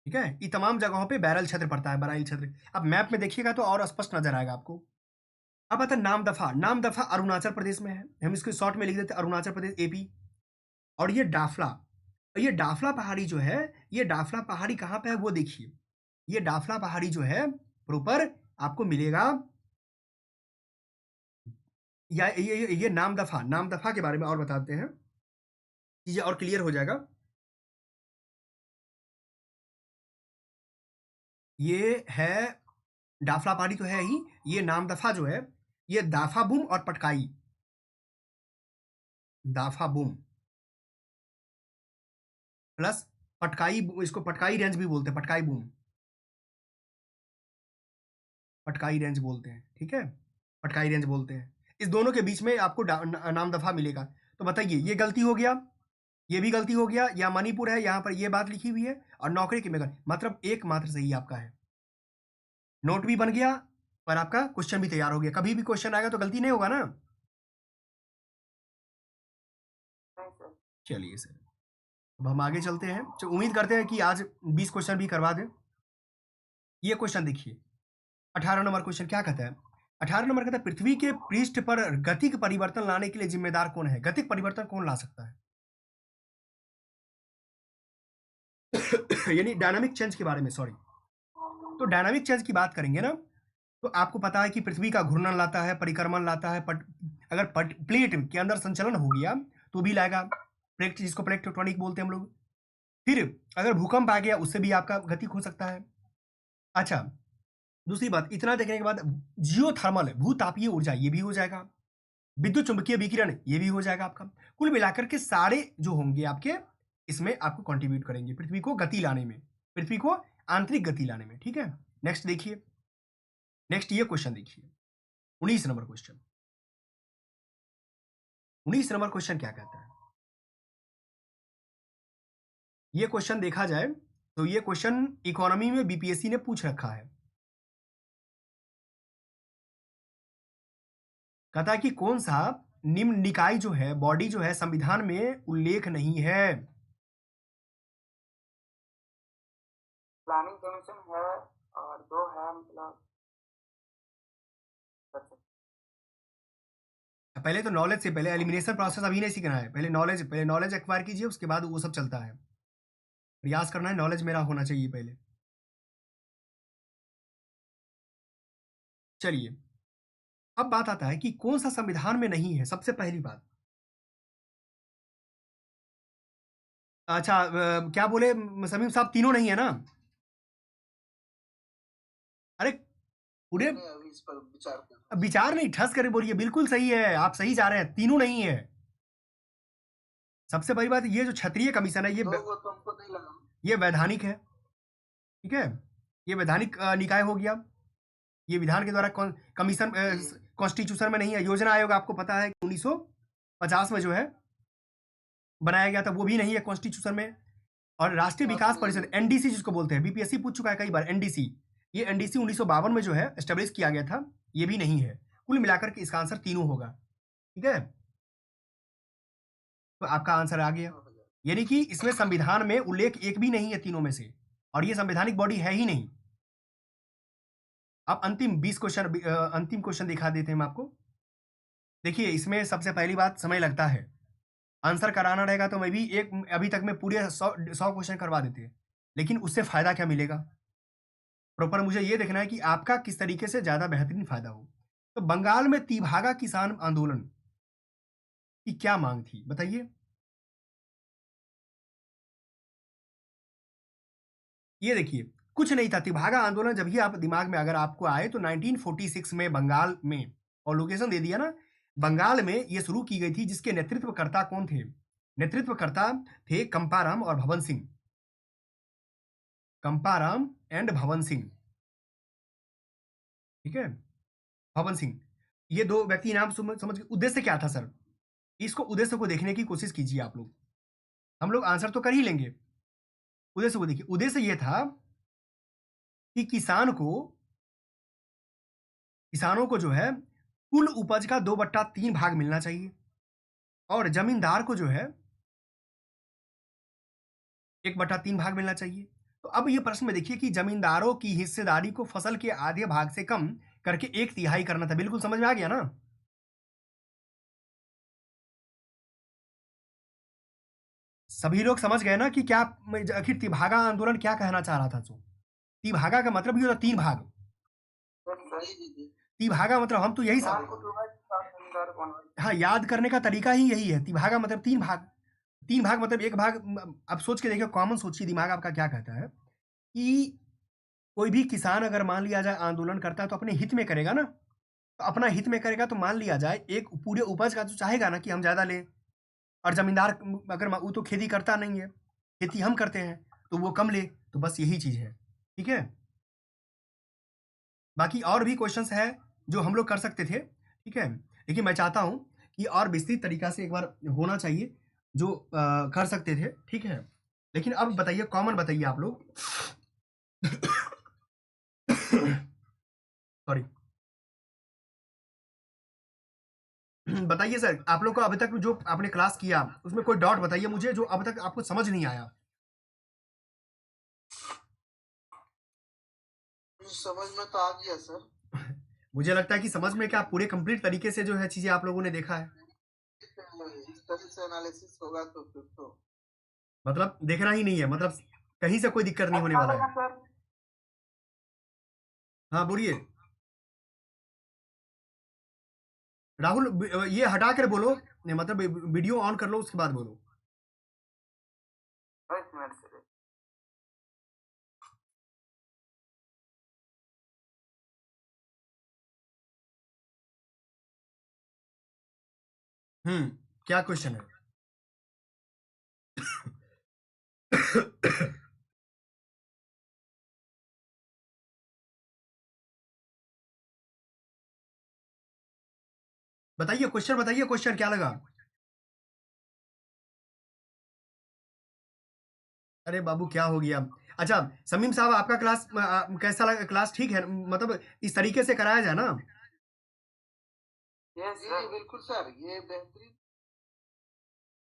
ठीक है, ये तमाम जगहों पे बैरल क्षेत्र पड़ता है, बराइल क्षेत्र। अब मैप में देखिएगा तो और स्पष्ट नजर आएगा आपको। अब आता है नामदफा, नामदफा अरुणाचल प्रदेश में है, हम इसको शॉर्ट में लिख देते हैं अरुणाचल प्रदेश, एपी। और ये डाफला, ये डाफला पहाड़ी जो है, ये डाफला पहाड़ी कहाँ पे है वो देखिए, ये डाफला पहाड़ी जो है प्रॉपर आपको मिलेगा, या ये नामदफा, नामदफा के बारे में और बताते हैं, चीजें और क्लियर हो जाएगा। ये है डाफला पहाड़ी तो है ही, ये नामदफा जो है, ये दाफा बूम और पटकाई, दाफा बूम प्लस पटकाई, इसको पटकाई रेंज भी बोलते हैं, पटकाई बूम, पटकाई रेंज बोलते हैं, ठीक है, पटकाई रेंज बोलते हैं। इस दोनों के बीच में आपको नामदफा मिलेगा। तो बताइए ये गलती हो गया, ये भी गलती हो गया, या मणिपुर है, यहाँ पर ये बात लिखी हुई है, और नौकरी की मेघालय, मतलब एक मात्र सही आपका है। नोट भी बन गया और आपका क्वेश्चन भी तैयार हो गया। कभी भी क्वेश्चन आएगा तो गलती नहीं होगा ना। नहीं सर। चलिए सर, अब हम आगे चलते हैं। तो उम्मीद करते हैं कि आज 20 क्वेश्चन भी करवा दें। ये क्वेश्चन देखिए, 18 नंबर क्वेश्चन क्या कहता है? 18 नंबर कहता है पृथ्वी के पृष्ठ पर गतिक परिवर्तन लाने के लिए जिम्मेदार कौन है? गतिक परिवर्तन कौन ला सकता है? यानी डायनामिक चेंज के बारे में, सॉरी। तो डायनामिक चेंज की बात करेंगे ना, तो आपको पता है कि पृथ्वी का घूर्णन लाता है, परिक्रमण लाता है, अगर प्लेट के अंदर संचलन हो गया तो भी लाएगा, प्लेट, जिसको प्लेट टेक्टोनिक बोलते हैं हम लोग। फिर अगर भूकंप आ गया उससे भी आपका गतिक हो सकता है। अच्छा, दूसरी बात, इतना देखने के बाद जियोथर्मल, भूतापीय ऊर्जा, ये भी हो जाएगा। विद्युत चुंबकीय विकिरण, ये भी हो जाएगा आपका। कुल मिलाकर के सारे जो होंगे आपके, इसमें आपको कंट्रीब्यूट करेंगे पृथ्वी को गति लाने में, पृथ्वी को आंतरिक गति लाने में, ठीक है। नेक्स्ट देखिए, नेक्स्ट ये क्वेश्चन देखिए, 19 नंबर क्वेश्चन। 19 नंबर क्वेश्चन क्या कहता है? ये क्वेश्चन देखा जाए तो ये क्वेश्चन इकोनॉमी में बीपीएससी ने पूछ रखा है। कहता है कि कौन सा निम्न निकाय जो है, बॉडी जो है, संविधान में उल्लेख नहीं है? प्लानिंग कमीशन है और दो है, मतलब कर सकते। पहले तो नॉलेज से, पहले एलिमिनेशन प्रोसेस अभी नहीं सीखना है, पहले नॉलेज एक्वायर कीजिए, उसके बाद वो सब चलता है। प्रयास करना है, नॉलेज मेरा होना चाहिए पहले। चलिए, अब बात आता है कि कौन सा संविधान में नहीं है। सबसे पहली बात, अच्छा क्या बोले समीम साहब, तीनों नहीं है ना? अरे पूरे नहीं, अभी इस पर विचार करना। विचार नहीं, ठस कर बोलिए, बिल्कुल सही है, आप सही जा रहे हैं, तीनों नहीं है। सबसे पहली बात, ये जो क्षत्रिय कमीशन है, दो वो तो हमको नहीं लगा। ये वैधानिक है, ठीक है, ये वैधानिक निकाय हो गया, ये विधान के द्वारा कमीशन कॉन्स्टिट्यूशन में नहीं है। योजना आयोग आपको पता है 1950 में जो है बनाया गया था, वो भी नहीं है कॉन्स्टिट्यूशन में। और राष्ट्रीय विकास परिषद, एनडीसी जिसको बोलते हैं, बीपीएससी पूछ चुका है कई बार, एनडीसी, ये एनडीसी 1952 में जो है एस्टेब्लिश किया गया था, ये भी नहीं है। कुल मिलाकर के इसका आंसर तीनों होगा, ठीक है। तो आपका आंसर आ गया, यानी कि इसमें संविधान में उल्लेख एक भी नहीं है तीनों में से, और ये संवैधानिक बॉडी है ही नहीं। अब अंतिम 20 क्वेश्चन, अंतिम क्वेश्चन दिखा देते हैं हम आपको। देखिए, इसमें सबसे पहली बात, समय लगता है, आंसर कराना रहेगा तो मैं भी एक, अभी तक में पूरे 100 क्वेश्चन करवा देते हैं, लेकिन उससे फायदा क्या मिलेगा? प्रॉपर मुझे ये देखना है कि आपका किस तरीके से ज्यादा बेहतरीन फायदा हो। तो बंगाल में तिभागा किसान आंदोलन की क्या मांग थी, बताइए। ये देखिए, कुछ नहीं था, तिभागा आंदोलन जब ही आप दिमाग में अगर आपको आए तो 1946 में बंगाल में, और लोकेशन दे दिया ना, बंगाल में ये शुरू की गई थी, जिसके नेतृत्वकर्ता कौन थे? नेतृत्वकर्ता थे कंपाराम और भवन सिंह। कंपाराम एंड भवन सिंह, ठीक है, भवन सिंह। ये दो व्यक्ति नाम समझ गए। उद्देश्य क्या था सर? इसको उद्देश्य को देखने की कोशिश कीजिए आप लोग, हम लोग आंसर तो कर ही लेंगे। उद्देश्य को देखिए। उद्देश्य ये था कि किसानों को जो है कुल उपज का 2/3 भाग मिलना चाहिए, और जमींदार को जो है 1/3 भाग मिलना चाहिए। तो अब ये प्रश्न में देखिए कि जमींदारों की हिस्सेदारी को फसल के आधे भाग से कम करके 1/3 करना था। बिल्कुल समझ में आ गया ना? सभी लोग समझ गए ना कि क्या आखिर तिभागा आंदोलन क्या कहना चाह रहा था? तो तिभागा का मतलब ये होता 3 भाग। जी जी जी। तिभागा मतलब हम तो यही किसान को डूबा जमींदार को अनाज। हाँ, याद करने का तरीका ही यही है। तिभागा मतलब 3 भाग। 3 भाग मतलब 1 भाग, अब सोच के देखिए, कॉमन सोचिए, दिमाग आपका क्या कहता है कि कोई भी किसान अगर मान लिया जाए आंदोलन करता है तो अपने हित में करेगा ना। तो अपना हित में करेगा तो मान लिया जाए एक पूरे उपज का तो चाहेगा ना कि हम ज़्यादा लें, और जमींदार अगर वो तो खेती करता नहीं है, खेती हम करते हैं, तो वो कम ले। तो बस यही चीज़ है, ठीक है। बाकी और भी क्वेश्चंस है जो हम लोग कर सकते थे, ठीक है, लेकिन मैं चाहता हूँ कि और विस्तृत तरीका से एक बार होना चाहिए जो कर सकते थे, ठीक है। लेकिन अब बताइए, कॉमन बताइए आप लोग। सॉरी। बताइए सर, आप लोग को अभी तक जो आपने क्लास किया उसमें कोई डाउट बताइए मुझे जो अब तक आपको समझ नहीं आया। समझ में तो आ गया सर। मुझे लगता है कि समझ में क्या, पूरे कंप्लीट तरीके से जो है चीजें आप लोगों ने देखा है। इस तरह से एनालिसिस होगा तो फिर तो मतलब देखना ही नहीं है, मतलब कहीं से कोई दिक्कत नहीं होने अच्छा वाला लगा है। सर। हाँ बोलिए राहुल, ये हटा कर बोलो, मतलब वीडियो ऑन कर लो उसके बाद बोलो। 10 मिनट से। क्या क्वेश्चन है? बताइए क्वेश्चन, बताइए क्वेश्चन क्या लगा? अरे बाबू क्या हो गया? अच्छा समीम साहब, आपका क्लास कैसा लगा? क्लास ठीक है, मतलब इस तरीके से कराया जाए ना? यस जी जी सर। बिल्कुल सर, ये बेहतरीन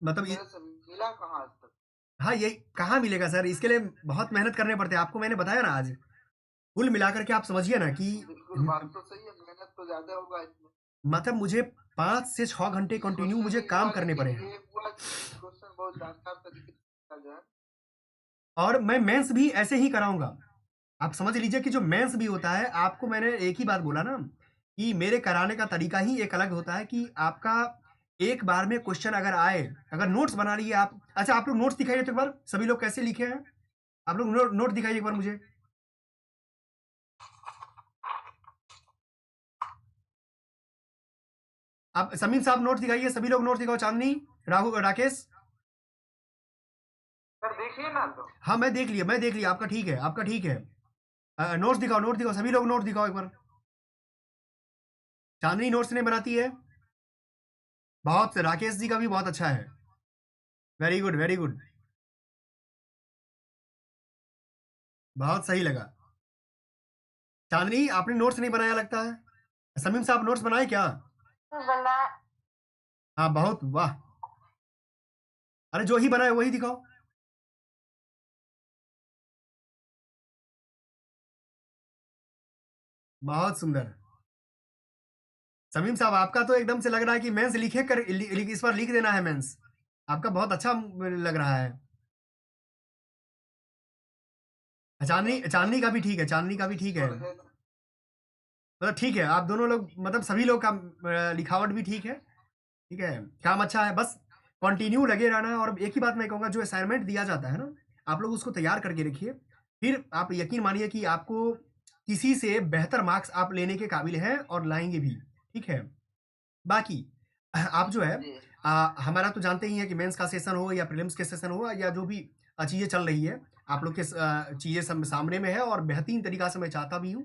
मतलब तरह से मिला कहाँ आज तक। हाँ, ये कहाँ मिलेगा सर? इसके लिए बहुत मेहनत करने पड़ते हैं, आपको मैंने बताया ना आज। कुल मिलाकर के आप समझिए ना कि बिल्कुल बात तो सही है, मेहनत तो ज्यादा होगा इसमें। मतलब मुझे 5 से 6 घंटे कंटिन्यू मुझे क्वेश्चन काम हुआ करने पड़े लेकिन हैं। ये हुआ कि क्वेश्चन बहुत जानकार तरीके से पूछा जाए। और मैं मेंस भी ऐसे ही कराऊंगा। आप समझ लीजिए कि जो मेंस भी होता है, आपको मैंने एक ही बात बोला ना कि मेरे कराने का तरीका ही एक अलग होता है कि आपका एक बार में क्वेश्चन अगर आए, अगर नोट्स बना लिए आप। अच्छा आप लोग नोट्स दिखाइए तो एक बार, सभी लोग कैसे लिखे हैं आप लोग? नोट दिखाइए एक बार मुझे। आप समीम साहब नोट दिखाइए, सभी लोग नोट दिखाओ। चांदनी, राहुल, राकेश। सर देखिए ना तो। हाँ मैं देख लिया, मैं देख लिया, आपका ठीक है, आपका ठीक है। नोट्स दिखाओ, नोट दिखाओ, सभी लोग नोट दिखाओ एक बार। चांदनी नोट्स नहीं बनाती है? बहुत, राकेश जी का भी बहुत अच्छा है। वेरी गुड, वेरी गुड, बहुत सही लगा। चांदनी आपने नोट्स नहीं बनाया लगता है। समीम साहब नोट्स बनाए क्या? बना। हाँ बहुत, वाह। अरे जो ही बनाए वही दिखाओ। बहुत सुंदर। समीम साहब आपका तो एकदम से लग रहा है कि मेंस लिखे कर इस बार लिख देना है मेंस। आपका बहुत अच्छा लग रहा है। चांदनी, चांदनी का भी ठीक है, चांदनी का भी ठीक है। पढ़े मतलब ठीक है, आप दोनों लोग, मतलब सभी लोग का लिखावट भी ठीक है, ठीक है, काम अच्छा है। बस कंटिन्यू लगे रहना है। और एक ही बात मैं कहूँगा, जो असाइनमेंट दिया जाता है ना, आप लोग उसको तैयार करके रखिए। फिर आप यकीन मानिए कि आपको किसी से बेहतर मार्क्स आप लेने के काबिल हैं और लाएंगे भी, ठीक है। बाकी आप जो है जी हमारा तो जानते ही हैं कि मेंस का सेशन हो या प्रीलिम्स के सेशन हो या जो भी चीज़ें चल रही है, आप लोग के चीज़ें सामने में है और बेहतरीन तरीका से मैं चाहता भी हूँ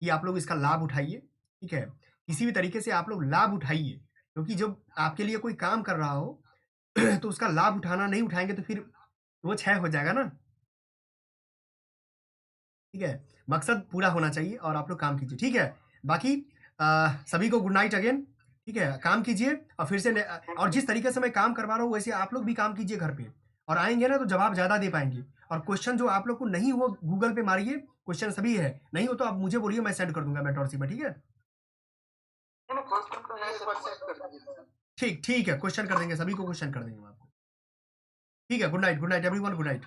कि आप लोग इसका लाभ उठाइए, ठीक है? किसी भी तरीके से आप लोग लाभ उठाइए, क्योंकि जब आपके लिए कोई काम कर रहा हो तो उसका लाभ उठाना नहीं उठाएँगे तो फिर वो क्षय हो जाएगा ना, ठीक है? मकसद पूरा होना चाहिए और आप लोग काम कीजिए, ठीक है? बाकी सभी को गुड नाइट अगेन, ठीक है? काम कीजिए और फिर से और जिस तरीके से मैं काम करवा रहा हूँ वैसे आप लोग भी काम कीजिए घर पे और आएँगे ना तो जवाब ज़्यादा दे पाएँगे और क्वेश्चन जो आप लोग को नहीं हो गूगल पे मारिए, क्वेश्चन सभी है, नहीं हो तो आप मुझे बोलिए मैं सेंड कर दूँगा मेंटोरशिप में, ठीक है? नहीं क्वेश्चन तो है एक सर बार हमारे सेट कर पास। दीजिए सर। ठीक है, क्वेश्चन कर देंगे, सभी को क्वेश्चन कर देंगे हम आपको। ठीक है, good night everyone, good night.